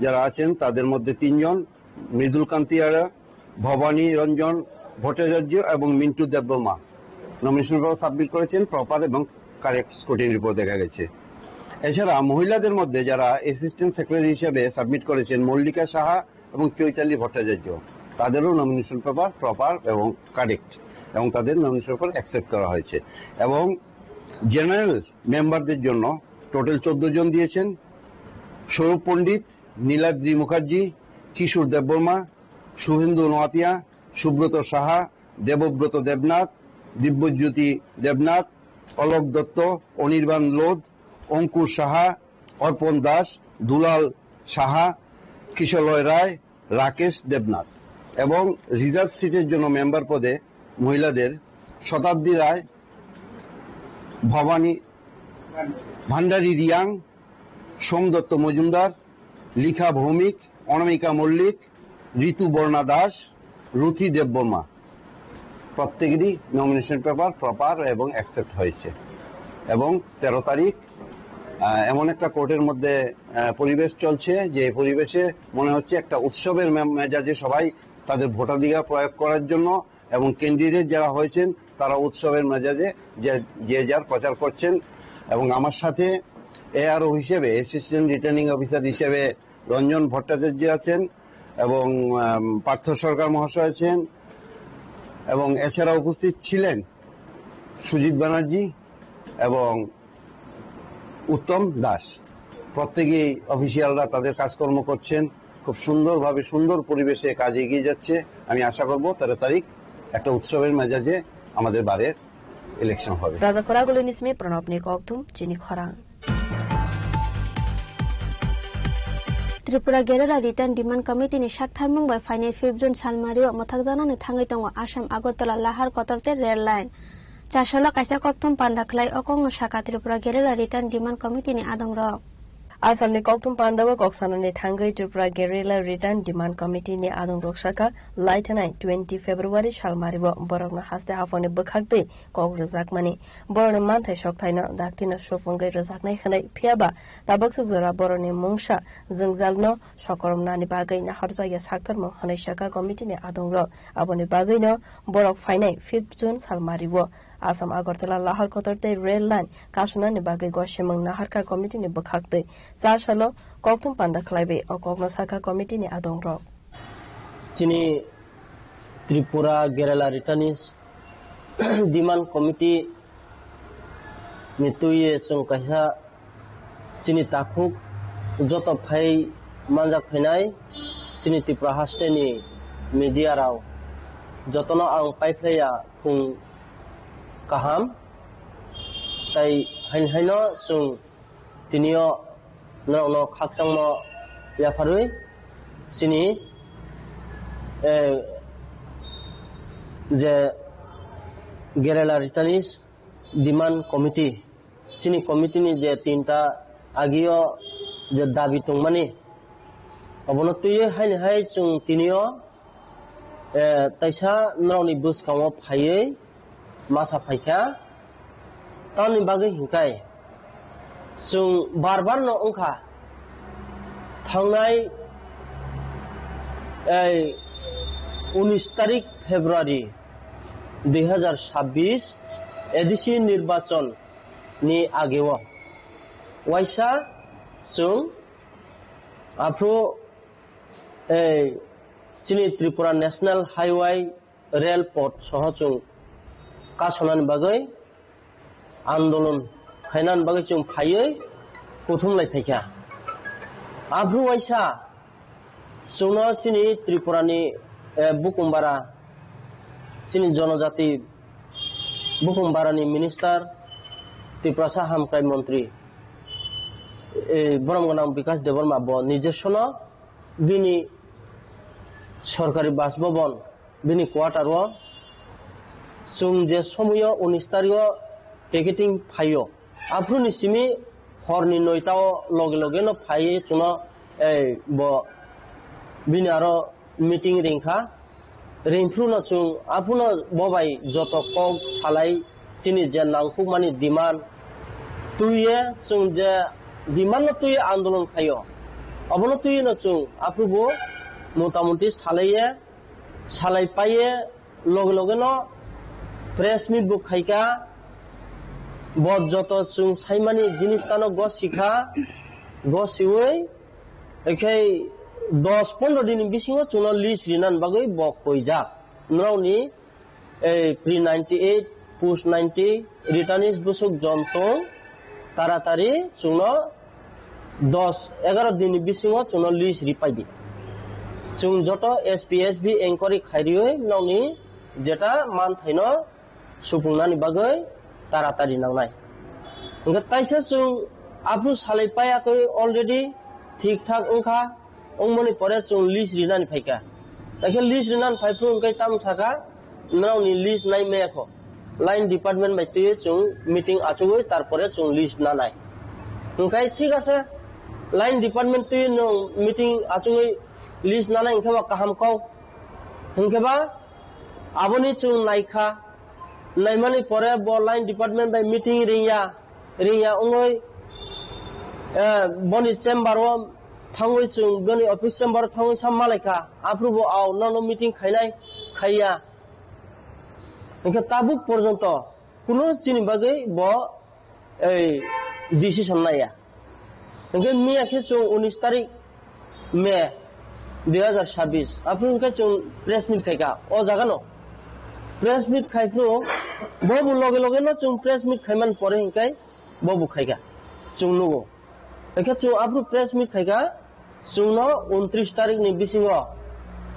যারা আছেন তাদের মধ্যে 3 জন মৃদুল কান্তি আড়া ভবানী রঞ্জন ভট্টাচার্য এবং Mintu Debbarma nomination paper submit করেছেন প্রপার এবং কারেক্ট স্ক্রুটিনির উপর দেখা গেছে এছাড়া মহিলাদের মধ্যে যারা অ্যাসিস্ট্যান্ট সেক্রেটারি হিসেবে সাবমিট করেছেন মল্লিকা সাহা এবং চৈতালি ভট্টাচার্য তাদেরও নমিনেশন পেপার প্রপার এবং কারেক্ট এবং তাদের নমিনেশন পেপার অ্যাকসেপ্ট করা হয়েছে এবং জেনারেল মেম্বারদের জন্য টোটাল 14 জন দিয়েছেন সৌরভ পণ্ডিত নীলাদ্রি মুখার্জি কিশোর দেববর্মা শুভেন্দু নোয়াতিয়া সুব্রত সাহা দেবব্রত দেবনাথ দিব্যজ্যোতি দেবনাথ অলোক দত্ত অনির্বাণ লোধ অঙ্কুর সাহা অর্পণ দাস দুলাল সাহা কিশলয় রায় রাকেশ দেবনাথ এবং রিজার্ভ সিটের জন্য মেম্বার পদে মহিলাদের শতাব্দী রায় ভবানী ভান্ডারী রিয়াং সোমদত্ত মজুমদার লিখা ভৌমিক অনামিকা মল্লিক ঋতুবর্ণা দাস রুথি দেববর্মা প্রত্যেকেরই নমিনেশন পেপার প্রপার এবং অ্যাকসেপ্ট হয়েছে এবং 13 তারিখ এমন একটা কোর্টের মধ্যে পরিবেশ চলছে যে পরিবেশে মনে হচ্ছে একটা উৎসবের মেজাজে সবাই তাদের ভোটাধিকার প্রয়োগ করার জন্য এবং ক্যান্ডিডেট যারা হয়েছেন তারা উৎসবের মেজাজে যে যার প্রচার করছেন এবং আমার সাথে এআরও হিসেবে অ্যাসিস্ট্যান্ট রিটার্নিং অফিসার হিসেবে রঞ্জন ভট্টাচার্য আছেন এবং পার্থ সরকার মহাশয় আছেন এবং এছাড়া উপস্থিত ছিলেন সুজিত ব্যানার্জি এবং উত্তম দাস প্রত্যেকেই অফিসিয়ালরা তাদের কাজকর্ম করছেন খুব সুন্দরভাবে সুন্দর পরিবেশে কাজ এগিয়ে যাচ্ছে আমি আশা করব 13 তারিখ একটা উৎসবের মেজাজে আমাদের বারের ইলেকশন হবে রাজা খরাগুলো নিসমে প্রণবনি ককথুম চিনি খরাং Tripura Gerera Return Demand Committee ni Shaktharmung by Final 5 June Salmario Mothakjana ni thangai tongo Assam Agartala Lahar Kotorte rail line Chashala kaisa koktum pandaklai okong Shaka Tripura Gerera Return Demand Committee ni adongrok Asalni koktum pandawa koksanani thangai Tripura Guerrilla Return Demand Committee ni adung roksaka laitanai 20 February salmaribo borokna haste hafone bkhakte kok rejakmani borone manthai sokthaina daktina sofungai rejaknai khanai phiaba tabaksuk jora borone mungsa jengjalno sokoromnani bagai na harjaya saktarmo khanai saka committee ni adung ro aboni bagai no borok fainai 5 June salmaribo Assam Agartala Lahar Kotorte Rail Line Kasunani bagai goshemang naharka committee ni bkhakte Salo koktum panda khlaibe o kokno saka committee ni adong ro chini Tripura Guerrilla Returnees Demand Committee ni tuye sung kaisa chini takhuk joto phai manjak phainai chini Tripura haste ni media rao jotono ang paipleya khung kaham tai haino sung tinio no khaksangmo yafarui sini je Guerrilla Returnees Demand Committee sini committee ni je tinta agio je dabi tungmani abonotuye haini hai chung tinio taisa noni buskamo phaiye masa phaikha tani bagai hinkai sung barbar no ongkha thangnai 19 तारिख February 2026 ADC निर्वाचन नि आगेव वाइसा जों आफ्रो चिनि Tripura national highway rail port सह जों कासनानि बागै आंदोलन खायनानि बागै जों फायै गथुमलायफायखा आफ्रो वाइसा जोंना चिनि त्रिपुरानि बुकुमबारा चिनि जनजाति बुकुमबारानि मिनिस्टार त्रिपुरा हामख्राय मन्त्री बरमगनां बिकास देबर्मा ब निर्देशन बिनि सरकारि बासभवन बिनि क्वार्टार जों जे समय 19 तारिख पेकेटिं फायो आफ्रुनि सिमि हरनि 9टा लगे लगे न फायो जोंना ब बिनि आरो मीटिंग रिंखा रिंफ्रुनो जों आपुनो बबाय जत कक सालाय चिनि जे नांखुक मानि डिमान्ड तुये जों जे डिमान्ड तुये आंदोलन खायो अबनो तुये न जों आपुबो मोटामोटी सालाये सालाय पाये लगे लगे न प्रेस मिट बुक खाइका बद जत जों साइमानि जिनिस तानो ग सिखा ग सिवै एखै 10-15 दिन बिसिङो चुनो लिस्ट रिनान बागै बखयजा नरावनि प्रि 98 पोस्ट 90 रिटार्निस बुसुक जन्तो तारातारि चुनो 10-11 दिन बिसिङो चुनो लिस्ट रिपाइदि चुं जतो एसपीएसबी एंकरि खाइरियै नौनि जेटा मान थाइनो सुफुंनानि बागै तारातारि नांनाय ओंगा ताइसे चुं आफु सालायपायाखै अलरेडी ठीक ठाक ओंखा ओंमनि परे जों लिस्ट रिनानि फाइका ताके लिस्ट रिनानि फाइफ्रु ओंखाय ताम साका नावनि लिस्ट नाय मेखो लाइन डिपार्टमेंट बायते जों मीटिंग आचुगै तारपरे जों लिस्ट नानाय ओंखाय ठीक आसे लाइन डिपार्टमेंट ते नो मीटिंग आचुगै लिस्ट नानाय ओंखाबा काहामखौ ओंखाबा आबनि जों नायखा नायमानि परे ब लाइन डिपार्टमेंट बाय मीटिंग रिंया ओंगै बनि चेम्बारव थांवै जों गनि अफिस चेम्बार थांवै साम मालायखा आप्रुबो आव ननो मीटिंग खायनाय खाइया ओंखा ताबुक पर्यन्त कुनु चिनि बागै ब डिसिसन नाया ओंखा मियाखे जों 19 तारिख मे 2026 आप्रु ओंखा जों प्रेस मिट खाइका अ जागानो प्रेस मिट खाइफ्रु बबु लगे लगे न जों प्रेस मिट खाइमान परे ओंखाय बबु खाइका जों नुगो ओंखा जों आप्रु प्रेस मिट खाइका जोंनो 29 तारिख नि बिसिङो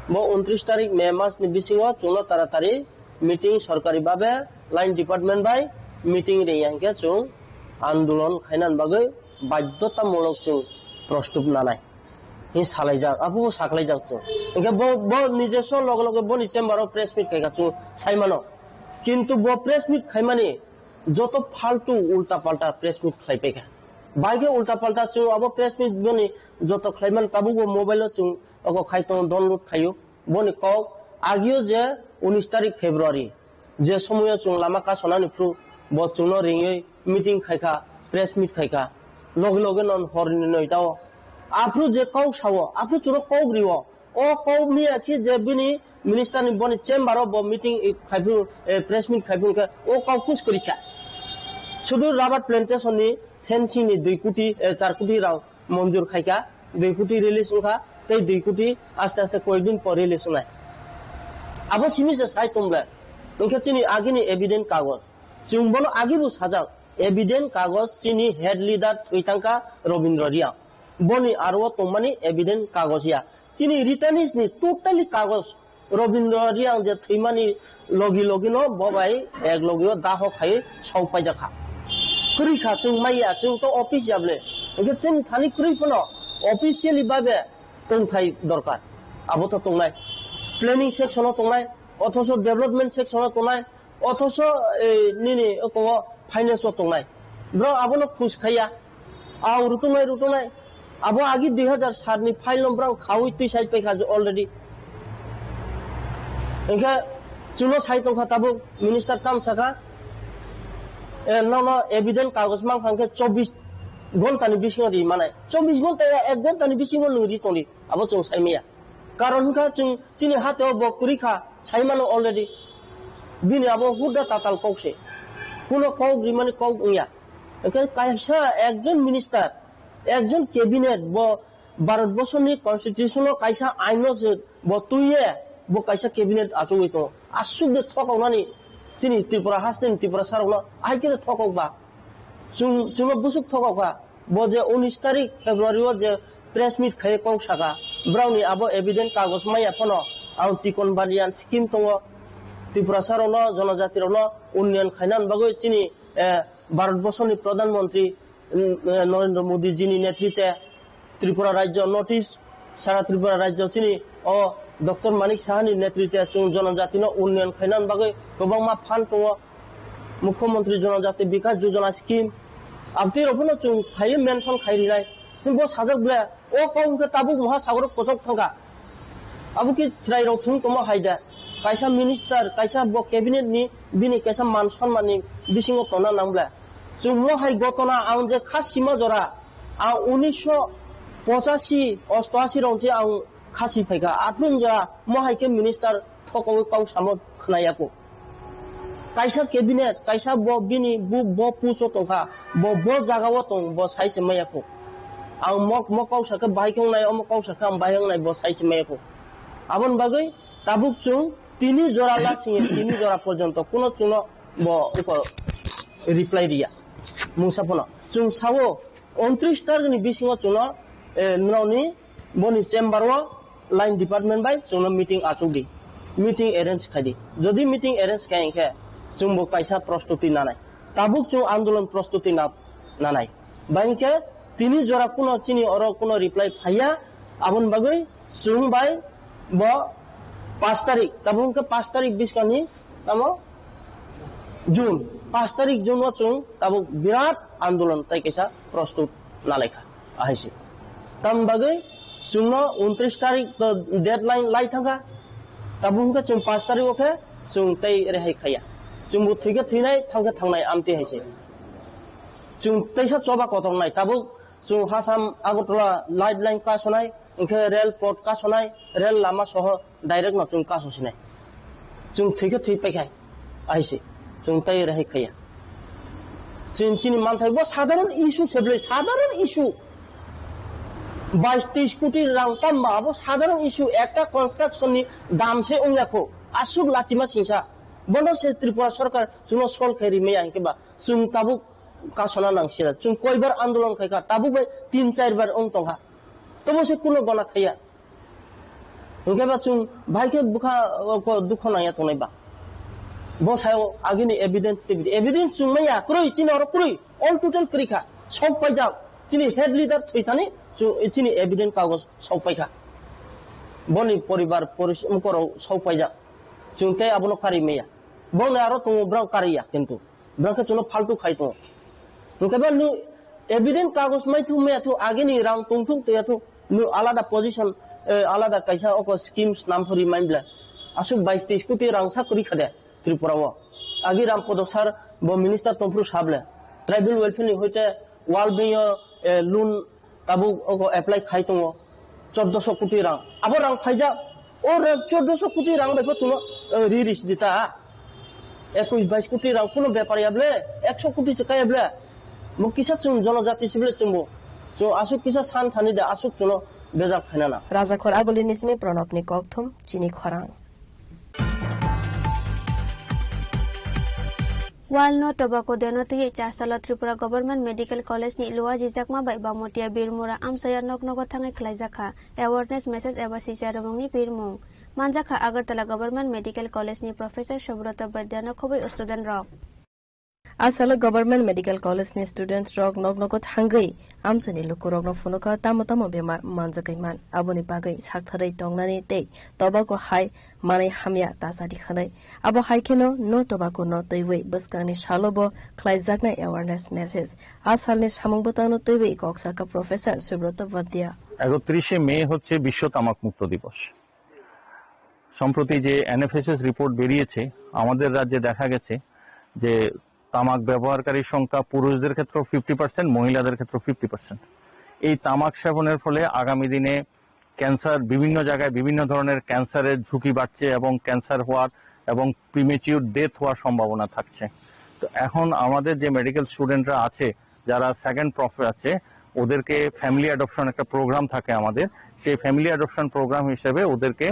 ब 29 तारिख मे मास नि बिसिङो जोंनो तारातारि मीटिंग सरकारि बाबे लाइन डिपार्टमेंट बाय मीटिंग रेयांके जों आंदोलन खायनान बागै बाध्यतामूलक जों प्रस्तुत नानाय हि सालायजा आबु साखलायजा जों ओंखा ब निजेस लगे लगे ब नि चेम्बाराव प्रेस मिट खाइका जों साइमानो किन्तु ब प्रेस मिट खाइमानि जत फालतु उल्टा पाल्टा प्रेस मिट खाइपेका বাইকে উল্টা পাল্টা চুং আবো প্রেস মিট বনি যত খাইমান তাবুগো মোবাইল চুং অগো খাইতো ডাউনলোড খাইও বনি কও আগিও যে 19 তারিখ ফেব্রুয়ারি যে সময় চুং লামা কা সনানি ফ্রু ব চুং রিঙে মিটিং খাইকা প্রেস মিট খাইকা লগে লগে নন হরিনি নইতাও আফ্রু যে কও সাও আফ্রু চুর কও গ্রিও ও কও মি আছে যে বিনি মিনিস্টার নি বনি চেম্বার অফ মিটিং খাইফু প্রেস মিট খাইফু ও কও কুছ করিকা শুধু রাবার প্ল্যান্টেশন নি ফেন্সি নি 2 কোটি 4 কোটি রাও মঞ্জুর খাইকা 2 কোটি রিলিজ উখা তাই 2 কোটি আস্তে আস্তে কয়েকদিন পরে রিলিজ নাই আবো সিমি যে সাই তোমরা ওকে চিনি আগিনি এভিডেন্ট কাগজ চুম্বনো আগিবু সাজাও এভিডেন্ট কাগজ চিনি হেড লিডার থুইতাঙ্কা রবীন্দ্র রিয়া বনি আরো তোমানি এভিডেন্ট কাগজিয়া চিনি রিটার্নিস নি টোটালি কাগজ রবীন্দ্র রিয়া যে থুইমানি লগি লগিনো ববাই এক লগিও দাহ খাই সাউ পাইজাখা খুরিখা চুং মাইয়া চুং তো অফিস যাবলে ওকে চিন থানি খুরিফনো অফিসিয়ালি ভাবে তোমথাই দরকার আবো তো তোমলাই প্ল্যানিং সেকশনও তোমলাই অথচ ডেভেলপমেন্ট সেকশনও তোমলাই অথচ নিনি ও ফাইন্যান্সও তোমলাই ব্র আবনো খুশ খাইয়া আও রুটুনাই আবো আগি 2007 নি ফাইল নম্বর খাউই তুই সাইড পেখা অলরেডি এখা চুনো সাইড তো খাতাবো মিনিস্টার কাম সাকা এভিডেন্ট কাগজ মান খাঙ্কে 24 ঘন্টানি বিসিংরি মানে 24 ঘন্টা 1 ঘন্টানি বিসিংও লুরি তলি আবো চং সাইমিয়া কারণ কা চুং চিনি হাতেও বকুরিখা সাইমানো অলরেডি বিনি আবো হুদা তাতাল কৌসে কোনো কৌগ্রি মানে কৌইয়া কাইসা একজন মিনিস্টার একজন ক্যাবিনেট ভারতবর্ষনি কনস্টিটিউশন কাইসা আইন তুইয়ে কাইসা ক্যাবিনেট আচুই তো আসুদে ঠকাওনানি চিনি ত্রিপুরা হাসতেন ত্রিপুরা সারনা আইকে ঠকাওবা চুম বুসুক ঠকাওকা যে 19 তারিখ ফেব্রুয়ারিও যে প্রেস মিট খাই কৌ সাকা ব্রাউনি আবো এভিডেন্ট কাগজ মাইয়া ফনো আউ চিকন বারিয়ান স্কিম তো ত্রিপুরা সারনা জনজাতির উন্নয়ন খাইনান বাগৈ চিনি ভারতবর্ষনি প্রধানমন্ত্রী নরেন্দ্র মোদী যিনি নেতৃত্বে ত্রিপুরা রাজ্য নোটিশ সারা ত্রিপুরা রাজ্য চিনি ও ডক্টর মানিক সাহানি নেতৃত্বে চুং জনজাতি উন্নয়ন খাইনান বাগৈ গোबां मा फान दङ मुख्यमंत्री जनजाति विकास योजना स्कीम आबति रफनो चुं खाइ मेंशन खाइरिनाय बो साजकब्ला ओ कौंके ताबु महासागर कोजक थांगा आबु कि चिराय रौ थुं तम हाइदा कायसा मिनिस्टार कायसा बो कैबिनेट नि बिनि कायसा मान सम्माननि बिसिङो तना नांब्ला चुं मो हाइ गतना आं जे खासिमा जरा आ 1985 88 रंजे आं खासि फाइगा आथुन जा मो हाइके मिनिस्टार थकौ काउ सामो खनायाको कायसा कैबिनेट कायसा बो बिनि बो पुसो तंखा बो जागाव तं बो साइसे मायाको आं मक काउसाके बाइखंनाय अम काउसाके आं बायंनाय बो साइसे मायाको आबन बागै ताबुक चुं तिनि जरा लासिङे तिनि जरा पर्यन्त कोनो चुनो बो उप रिप्लाइ दिया मुसाफना चुं सावो 29 तारिखनि बिसिङो चुनो नौनि बनि चेम्बारवा लाइन डिपार्टमेंट बाय चुनो मीटिंग आचुदि मीटिंग अरेंज खादि जदि मीटिंग अरेंज खायखे चुं बो कायसा प्रस्तुति नानाय ताबुक चुं आंदोलन प्रस्तुति नानाय बायके तिनि जरा कोनो चिनि और कोनो रिप्लाइ फाया आबन बागै चुं बाय बो 5 तारिख ताबुक 5 तारिख बिसकानि तामो जून 5 तारिख जून चुं ताबुक बिराट आंदोलन ताइ कायसा प्रस्तुत नालायखा आहायसि ताम बागै चुंनो 29 तारिख तो डेडलाइन लाई थांगा ताबुक चुं 5 तारिख ओके चुं ताइ रेहाय खाया चुंबु थैगे थैनाय थांगे थांनाय आमति हायसे चुं तैसा चोबा कतंनाय ताबुक चुं हासाम आगरतला लाइट लाइन का सनाय ओंखे रेल पोर्ट का सनाय रेल लामा सह डाइरेक्ट न चुं का ससिनाय चुं थैगे थै पैखाय आइसे चुं ताइ रेहाय खाया चिनि मानथाय बो साधारण इशू सेबले साधारण इशू 22-23 कोटी रां तामबा बो साधारण इशू एकटा कन्स्ट्राक्शन नि दाम से उंयाखौ आसुग लाचिमा सिंसा बनो से त्रिपुरा सरकार चुनो सॉल्व करि मैया केबा चुं ताबुक कासना नांसिया चुं कयबार आंदोलन खायका ताबुक 3-4 बार ओं तंहा तबो से कुनो गना खाया ओंकेबा चुं भाइके बुखा को दुख नाया तनायबा बसायो आगिनि एविडेंस चुं मैया क्रय चिनि और क्रय ऑल टोटल करिखा सब पाइजा चिनि हेड लिडार थैथानि चिनि एविडेंस कागज सब पाइखा बनि परिवार परिश्रम करो सब पाइजा चुंते आबनो कारि मैया बने आरो तो ब्राउ कारिया किंतु ब्राके चुनो फालतू खाइतो ओंकेबा नु evident kagos mai thu me thu ageni rang tungthung te thu nu alada position alada kaisa oko schemes nam phori mainbla asuk 22 কোটি rang sakuri khade Tripura wa agi ram podosar bo minister tomfru sable tribal welfare ni hoite wal biyo loan tabu oko apply khai tongo 1400 কোটি rang abo rang phaija or 1400 কোটি rang bai photuno riris dita 21-22 কোটি rang kono byapar yable 100 কোটি chakayable mo kisa chung jonojati sible chumbo so asuk kisa san thani de asuk chuno bejak khanana রাজাখর আগলি নিসিনে প্রণবনি ককথম চিনি খরাং Walno tobacco denoti chasala Tripura Government Medical College ni luwa jijakma bai bamotia birmura amsaya noknogo thangai khlaijaka awareness message eba sijaromong ni birmung manjaka Agartala Government Medical College ni Professor Subrata Badyana khobai student rok asala Government Medical College ni students rok noknogo thangai amsani lukurok no funuka tamotamo bemar manjakaiman aboni bagai saktharai tongnani tei tobacco hai manai hamya tasadi khanai abo haikeno no tobacco no teiwei buskani shalobo khlaijakna awareness message asalni samungbotano teiwei koksaka Professor Subrata Badya 31 মে হচ্ছে বিশ্ব তামাক মুক্ত দিবস সম্প্রতি যে এনএফএসএস report বেরিয়েছে আমাদের রাজ্যে দেখা গেছে যে তামাক ব্যবহারকারীর সংখ্যা পুরুষদের ক্ষেত্রে 50% মহিলাদের ক্ষেত্রে 50% এই তামাক সেবনের ফলে আগামী দিনে ক্যান্সার বিভিন্ন জায়গায় বিভিন্ন ধরনের ক্যান্সারের ঝুঁকি বাড়ছে এবং ক্যান্সার হওয়ার এবং প্রিমেচিউর ডেথ হওয়ার সম্ভাবনা থাকছে তো এখন আমাদের যে মেডিকেল স্টুডেন্টরা আছে যারা সেকেন্ড প্রফে আছে ওদেরকে ফ্যামিলি অ্যাডপশন একটা প্রোগ্রাম থাকে আমাদের সেই ফ্যামিলি অ্যাডপশন প্রোগ্রাম হিসেবে ওদেরকে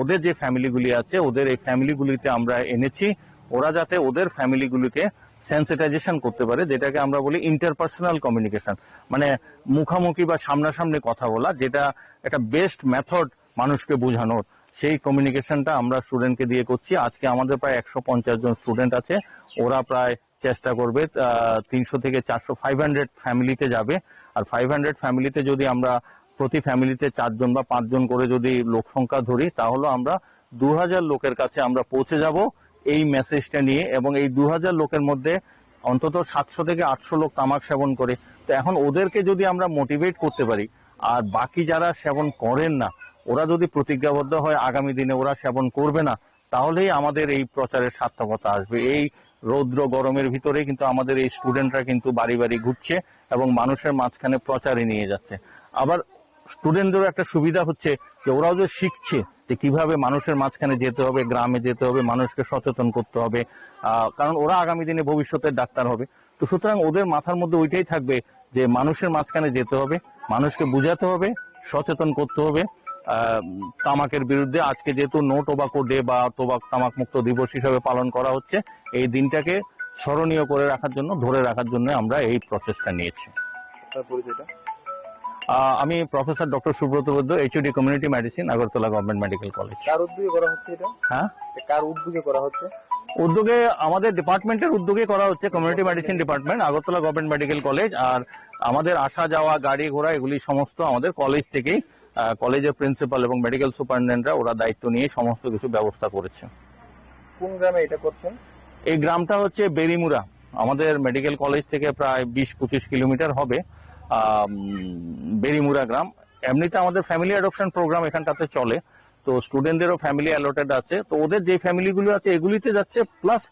ওদের যে ফ্যামিলিগুলি আছে ওদের এই ফ্যামিলিগুলিতে আমরা এনেছি ওরা যাতে ওদের ফ্যামিলিগুলিকে সেন্সিটাইজেশন করতে পারে যেটাকে আমরা বলি ইন্টারপার্সোনাল কমিউনিকেশন মানে মুখামুখি বা সামনাসামনি কথা বলা যেটা একটা বেস্ট মেথড মানুষকে বোঝানোর সেই কমিউনিকেশনটা আমরা স্টুডেন্টকে দিয়ে করছি আজকে আমাদের প্রায় 150 জন স্টুডেন্ট আছে ওরা প্রায় চেষ্টা করবে 300 থেকে 400 500 ফ্যামিলিতে যাবে আর 500 ফ্যামিলিতে যদি আমরা প্রতি ফ্যামিলিতে 4 জন বা 5 জন করে যদি লোক সংখ্যা ধরি তাহলে আমরা 2000 লোকের কাছে আমরা পৌঁছে যাব এই মেসেজটা নিয়ে এবং এই 2000 লোকের মধ্যে অন্তত 700 থেকে 800 লোক তামাক সেবন করে তো এখন ওদেরকে যদি আমরা মোটিভেট করতে পারি আর বাকি যারা সেবন করেন না ওরা যদি প্রতিজ্ঞাবদ্ধ হয় আগামী দিনে ওরা সেবন করবে না তাহলেই আমাদের এই প্রচারের সার্থকতা আসবে এই রৌদ্র গরমের ভিতরে কিন্তু আমাদের এই স্টুডেন্টরা কিন্তু বাড়ি বাড়ি ঘুরছে এবং মানুষের মাঝখানে প্রচারে নিয়ে যাচ্ছে আবার স্টুডেন্টদেরও একটা সুবিধা হচ্ছে যে ওরাও যে শিখছে যে কিভাবে মানুষের মাঝখানে যেতে হবে গ্রামে যেতে হবে মানুষকে সচেতন করতে হবে কারণ ওরা আগামী দিনে ভবিষ্যতের ডাক্তার হবে তো সুতরাং ওদের মাথার মধ্যে ওইটাই থাকবে যে মানুষের মাঝখানে যেতে হবে মানুষকে বুঝাতে হবে সচেতন করতে হবে তামাকের বিরুদ্ধে আজকে যেহেতু নো টোবাকো ডে বা তামাক মুক্ত দিবস হিসেবে পালন করা হচ্ছে এই দিনটাকে স্মরণীয় করে রাখার জন্য ধরে রাখার জন্য আমরা এই প্রচেষ্টা নিয়েছি আমি professor doctor Subrata Baidya HOD community medicine Agartala government medical college কার উদ্যোগে করা হচ্ছে এটা হ্যাঁ কার উদ্যোগে করা হচ্ছে উদ্যোগে আমাদের ডিপার্টমেন্টের উদ্যোগে করা হচ্ছে community medicine department Agartala government medical college আর আমাদের আসা যাওয়া গাড়ি ঘোড়া এগুলি সমস্ত আমাদের কলেজ থেকেই কলেজের প্রিন্সিপাল এবং মেডিকেল সুপারিনটেন্ডেন্টরা ওরা দায়িত্ব নিয়ে সমস্ত কিছু ব্যবস্থা করেছে কোন গ্রামে এটা করছেন এই গ্রামটা হচ্ছে বেরিমুরা আমাদের মেডিকেল কলেজ থেকে প্রায় 20-25 কিলোমিটার হবে বেরিমুরা গ্রাম এমনিতে আমাদের ফ্যামিলি অ্যাডপশন প্রোগ্রাম এখানটাতে চলে তো স্টুডেন্টদেরও ফ্যামিলি অ্যালটেড আছে তো ওদের যে ফ্যামিলিগুলো আছে এগুলিতে যাচ্ছে প্লাস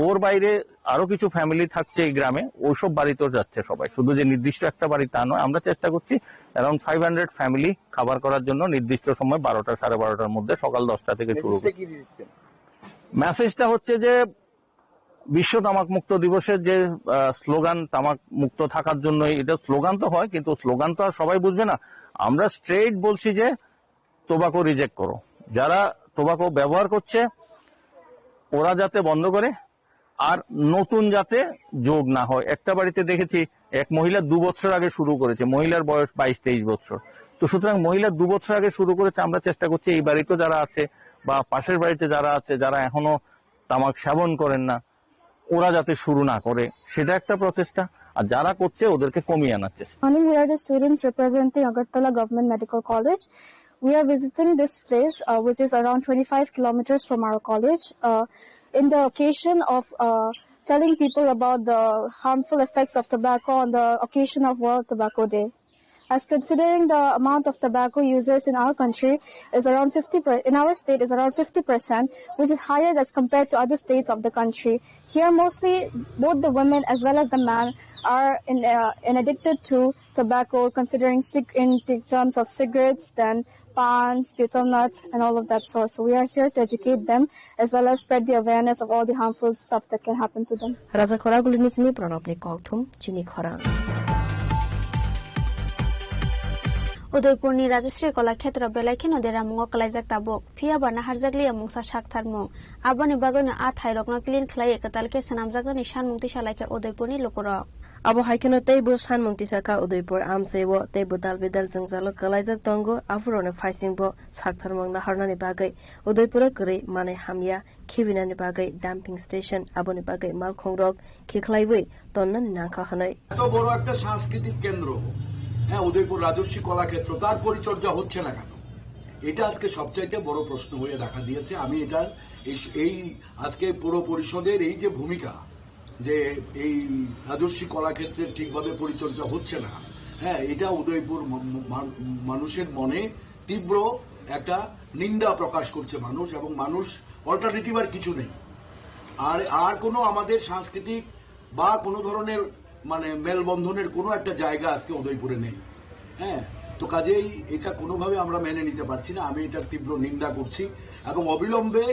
ওর বাইরে আরো কিছু ফ্যামিলি থাকছে এই গ্রামে ওইসব বাড়িতেও যাচ্ছে সবাই শুধু যে নির্দিষ্ট একটা বাড়ি তা নয় আমরা চেষ্টা করছি অ্যারাউন্ড 500 ফ্যামিলি খাবার করার জন্য নির্দিষ্ট সময় 12টা 12:30টার মধ্যে সকাল 10টা থেকে শুরু করে মেসেজটা হচ্ছে যে বিশ্ব তামাক মুক্ত দিবসের যে স্লোগান তামাক মুক্ত থাকার জন্য এটা স্লোগান তো হয় কিন্তু স্লোগান তো আর সবাই বুঝবে না আমরা স্ট্রেট বলছি যে টোবাকো রিজেক্ট করো যারা টোবাকো ব্যবহার করছে ওরা যাতে বন্ধ করে আর নতুন যাতে যোগ না হয় একটা বাড়িতে দেখেছি এক মহিলা 2 বছর আগে শুরু করেছে মহিলার বয়স 22-23 বছর তো সুতরাং মহিলা 2 বছর আগে শুরু করেছে আমরা চেষ্টা করছি এই বাড়িতে যারা আছে বা পাশের বাড়িতে যারা আছে যারা এখনো তামাক সেবন করেন না ওরা যাতে শুরু না করে সেটা একটা প্রচেষ্টা আর যারা করছে ওদেরকে কমিয়ে আনার চেষ্টা We are the students representing Agartala Government Medical College. We are visiting this place which is around 25 kilometers from our college in the occasion of telling people about the harmful effects of tobacco on the occasion of World Tobacco Day. As considering the amount of tobacco users in our country is around 50%, in our state is around 50%, which is higher as compared to other states of the country. Here mostly both the women as well as the men are addicted to tobacco, considering in terms of cigarettes, then pans, betel nuts, and all of that sort. So we are here to educate them as well as spread the awareness of all the harmful stuff that can happen to them. Raja Khora Gulini Sini Pranabni Kokthum Chini Khora. उदयपुरनि Rajshree Kalakshetra बेलायखे नदेरा मुंग कलाइजाक Tabuk फिया Barna हारजागलिया मुंसा शाकथार मुं आबानि बागैनो आ थाइरकना clean खलाय कतालके सनामजागनि सानमुंति सालायखे उदयपुरनि लोकरक abo haikeno teibo sanmungti saka Udaipur amsebo teibo dalbidal jengzalo kalaijak tongo afurone faisingbo saktharmangna harnani bagai Udaipura gri mane hamya khibinani bagai dumping station aboni bagai malkhongrok khikhlaibui tonnani nangkha hanai এত বড় একটা সাংস্কৃতিক কেন্দ্র হ্যাঁ উদয়পুর রাজস্বী কলাক্ষেত্র তার পরিচর্যা হচ্ছে না কেন এটা আজকে সবচাইতে বড় প্রশ্ন হয়ে দেখা দিয়েছে আমি এটার এই আজকে পুরো পরিষদের এই যে ভূমিকা যে এই রাজস্বী কলাক্ষেত্রের ঠিকভাবে পরিচর্যা হচ্ছে না হ্যাঁ এটা উদয়পুর মানুষের মনে তীব্র একটা নিন্দা প্রকাশ করছে মানুষ এবং মানুষ অল্টারনেটিভ আর কিছু নেই আর কোনো আমাদের সাংস্কৃতিক বা কোনো ধরনের মানে মেলবন্ধনের কোনো একটা জায়গা আজকে উদয়পুরে নেই হ্যাঁ তো কাজেই এটা কোনোভাবে আমরা মেনে নিতে পারছি না আমি এটার তীব্র নিন্দা করছি এবং অবিলম্বে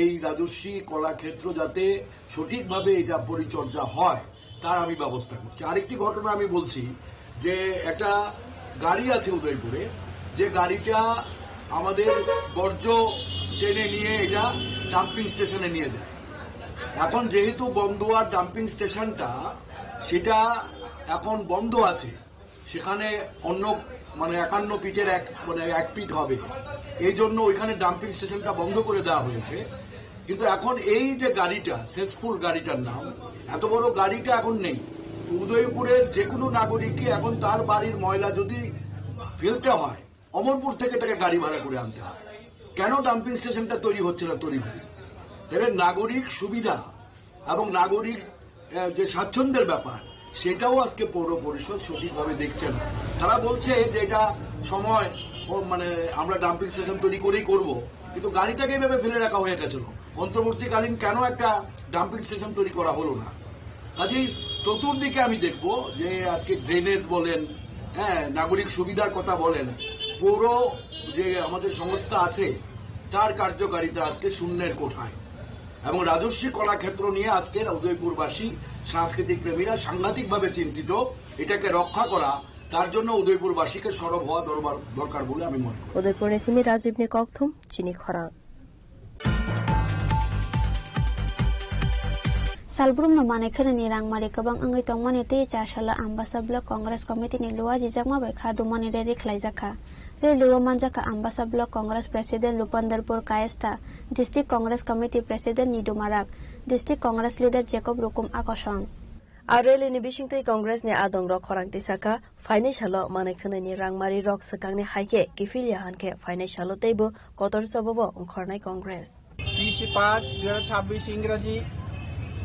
এই রাজস্বী কলাক্ষেত্র যাতে সঠিকভাবে এটা পরিচর্যা হয় তার আমি ব্যবস্থা করছি আরেকটি ঘটনা আমি বলছি যে একটা গাড়ি আছে উদয়পুরে যে গাড়িটা আমাদের বর্জ্য টেনে নিয়ে এটা ডাম্পিং স্টেশনে নিয়ে যায় এখন যেহেতু বন্দুয়ার ডাম্পিং স্টেশনটা সেটা এখন বন্ধ আছে সেখানে অন্য মানে 51 ফিটের এক ফিট হবে এই জন্য ওইখানে ডাম্পিং স্টেশনটা বন্ধ করে দেওয়া হয়েছে কিন্তু এখন এই যে গাড়িটা সেসফুল গাড়িটার নাম এত বড় গাড়িটা এখন নেই উদয়পুরের যে কোনো নাগরিককে এখন তার বাড়ির ময়লা যদি ফেলতে হয় অমরপুর থেকে তাকে গাড়ি ভাড়া করে আনতে হয় কেন ডাম্পিং স্টেশনটা তৈরি হচ্ছে না তড়িঘড়ি তাহলে নাগরিক সুবিধা এবং নাগরিক যে স্বাচ্ছন্দ্যের ব্যাপার সেটাও আজকে পৌর পরিষদ সঠিকভাবে দেখছে না তারা বলছে যে এটা সময় মানে আমরা ডাম্পিং স্টেশন তৈরি করেই করব কিন্তু গাড়িটাকে এইভাবে ফেলে রাখা হয়ে গেছিল অন্তর্বর্তীকালীন কেন একটা ডাম্পিং স্টেশন তৈরি করা হলো না কাজেই চতুর্দিকে আমি দেখব যে আজকে ড্রেনেজ বলেন হ্যাঁ নাগরিক সুবিধার কথা বলেন পৌর যে আমাদের সংস্থা আছে তার কার্যকারিতা আজকে শূন্যের কোঠায় এবং রাজস্বী কলাক্ষেত্র নিয়ে আজকের উদয়পুরবাসী সাংস্কৃতিক প্রেমীরা সাংঘাতিকভাবে চিন্তিত এটাকে রক্ষা করা তার জন্য উদয়পুরবাসীকে সরব হওয়া দরকার বলে আমি মনে করি উদয়পুর নেসিমি রাজীবনি ককথুম চিনি খরা Salbrum no mane khane ni rangmari kabang angai tongmani te charsala ambasa block congress committee ni luwa jijangma bai khadu mani reri khlaijaka le luwa manjaka ambasa block congress president Lupandarpur Kayesta district congress committee president Nidumarak district congress leader Jacob Rukum Akosong Areli ni bisingtei congress ni adong rok khorangti saka financial mane khane ni rangmari rok sakangni haike kifilia hanke financial teibo kotor sabobo ongkhornai congress 30/5/2026 ইংরেজি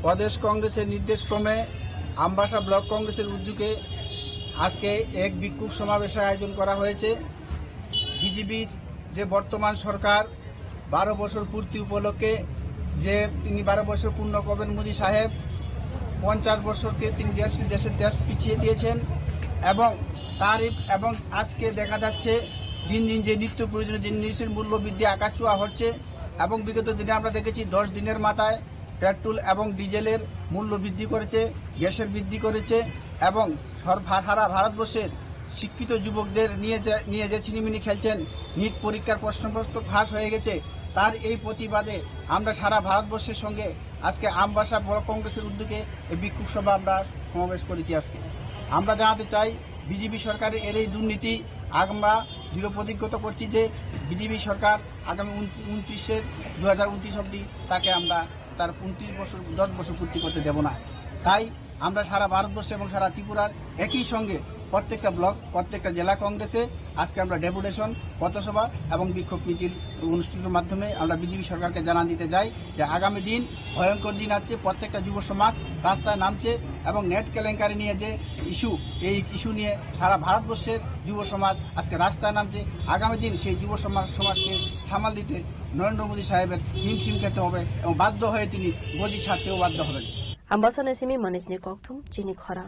প্রদেশ কংগ্রেসের নির্দেশক্রমে Ambassa block কংগ্রেসের উদ্যোগে আজকে এক বিক্ষোভ সমাবেশের আয়োজন করা হয়েছে বিজেপির যে বর্তমান সরকার 12 বছর পূর্তি উপলক্ষে যে তিনি 12 বছর পূর্ণ করবেন মোদী সাহেব 50 বছরকে তিনি দেশের দেশ পিছিয়ে দিয়েছেন এবং আজকে দেখা যাচ্ছে দিন দিন যে নিত্য প্রয়োজনীয় জিনিসের মূল্য বৃদ্ধি আকাশছোঁয়া হচ্ছে এবং বিগত দিনে আমরা দেখেছি 10 দিনের মাথায় পেট্রোল এবং ডিজেলের মূল্য বৃদ্ধি করেছে গ্যাসের বৃদ্ধি করেছে এবং সারা ভারতবর্ষের শিক্ষিত যুবকদের নিয়ে যে ছিনিমিনি খেলছেন নিট পরীক্ষার প্রশ্নপত্র ফাঁস হয়ে গেছে তার এই প্রতিবাদে আমরা সারা ভারতবর্ষের সঙ্গে আজকে আমবাসা ব্লক কংগ্রেসের উদ্যোগে এই বিক্ষোভ সভা আমরা সমাবেশ করেছি আজকে আমরা জানাতে চাই বিজেপি সরকারের এই দুর্নীতি আমরা দৃঢ় প্রতিজ্ঞত করছি যে বিজেপি সরকার আগামী 2029 অবধি তাকে আমরা তার 29 বছর 10 বছর পূর্তি করতে দেব না তাই আমরা সারা ভারতবর্ষ এবং সারা ত্রিপুরার একই সঙ্গে প্রত্যেকটা ব্লক প্রত্যেকটা জেলা কংগ্রেসে আজকে আমরা ডেপুটেশন, পথসভা এবং বিক্ষোভ মিছিল অনুষ্ঠিতের মাধ্যমে আমরা বিজেপি সরকারকে জানান দিতে যাই যে আগামী দিন ভয়ঙ্কর দিন আছে। প্রত্যেকটা যুব সমাজ রাস্তায় নামছে এবং নেট কেলেঙ্কারি নিয়ে যে ইস্যু, এই ইস্যু নিয়ে সারা ভারতবর্ষের যুব সমাজ আজকে রাস্তায় নামছে। আগামী দিন সেই যুব সমাজকে সামাল দিতে নরেন্দ্র মোদী সাহেবের হিমশিম খেতে হবে এবং বাধ্য হয়ে তিনি গদি ছাড়তেও বাধ্য হবেন। Ambassador Nesimi Manisni Kokthum Chini Khora.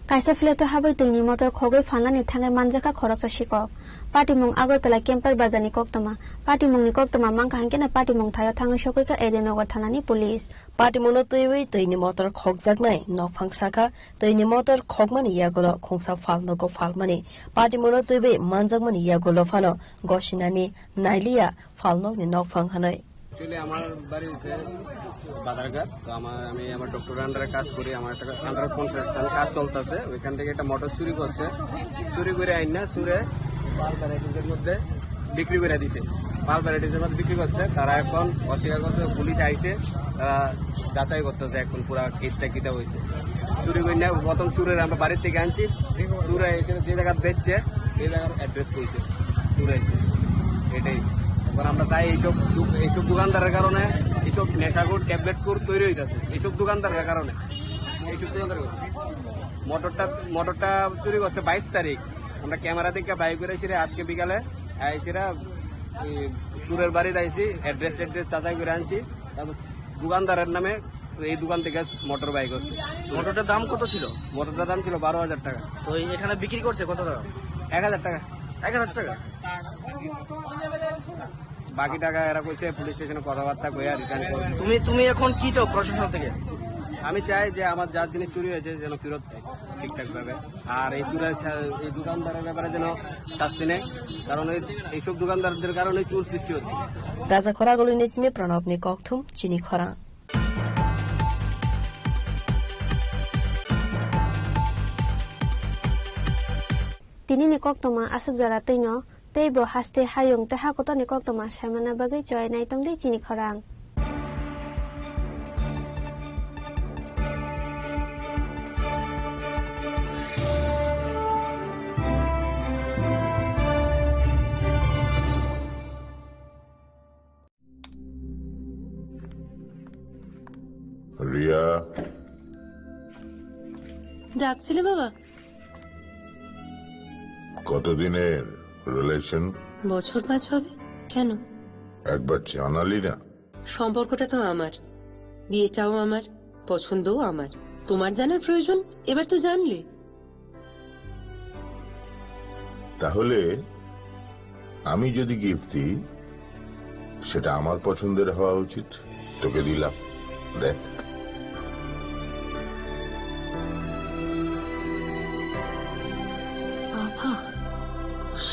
Kaisa fileto habai tini motor khogoi phanlani thangai manjaka khoroksa sikok. Party mung Agartala Kemper Bazani Koktama. Party mung ni Koktama Mangka Hankena Party mung Thayo Thangai Shokoika Edenogar Thanani Police. Party mono tui tini motor khogjagnai nok phangsaka tini motor khogmani yagolo khongsa falno go falmani. Party mono tui manjagmani yagolo fano goshinani nailia falno ni nok phanghanai. Actually, আমার বাড়ি হচ্ছে বাজারঘাট। তো আমি আমার doctor আন্ডারে কাজ করি। আমার একটা আন্ডার কনস্ট্রাকশন কাজ চলতেছে। ওইখান থেকে একটা মোটর চুরি করছে। চুরি করে আইন না চুরে পাল ভ্যারাইটিসের মধ্যে বিক্রি করে দিছে। পাল ভ্যারাইটিসের মধ্যে বিক্রি করছে। তারা এখন অস্বীকার করছে, পুলিশ আইছে, তারা যাচাই করতেছে এখন পুরা কেসটা কিটা হয়েছে। চুরি করে না প্রথম চুরের আমরা বাড়ির থেকে আনছি। চুরে এসে যে জায়গা বেচছে এই জায়গার অ্যাড্রেস করেছে চুরাইছে। এটাই আমরা তাই এইসব দোকানদারের কারণে এইসব নেশাগুড় ট্যাবলেট কোর তৈরি হইতেছে। এইসব দোকানদারের কারণে মোটরটা চুরি করছে 22 তারিখ। আমরা ক্যামেরা থেকে বাইক করে এসে আজকে বিকালে এসেরা চুরের বাড়িতে আইছি, অ্যাড্রেস যাচাই করে আনছি। তারপর দোকানদারের নামে এই দোকান থেকে মোটর বাইক হচ্ছে। মোটরটার দাম কত ছিল? মোটরটার দাম ছিল 12,000 টাকা। তো এখানে বিক্রি করছে কত টাকা? 1,000 টাকা। 1,000 টাকা। বাকি টাকা এরা কইছে পুলিশ স্টেশনে কথাবার্তা কইয়া রিটার্ন করবে। তুমি এখন কি চাও প্রশাসন থেকে? আমি চাই যে আমার যার জিনিস চুরি হয়েছে যেন ফেরত দেয় ঠিকঠাক ভাবে। আর এই দোকানদারের ব্যাপারে যেন শাস্তি নেয়, কারণ এইসব দোকানদারদের কারণে চুর সৃষ্টি হচ্ছে। রাজা খরাগুলি নিসিমে প্রণব নি ককথুম চিনি খরা। Tini ni Koktoma asuk jara tino. Teibo haste hayung teha koto ni Koktoma shamana bagai joy nai tong dei chini khorang. Riya ডাকছিলে বাবা? কতদিনের রিলেশন? বছর 5 হবে। কেন? একবার জানালি না? সম্পর্কটা তো আমার, বিয়েটাও আমার, পছন্দও আমার। তোমার জানার প্রয়োজন এবার তো জানলে। তাহলে আমি যদি গিফট দিই সেটা আমার পছন্দের হওয়া উচিত। তোকে দিলাম, দেখ।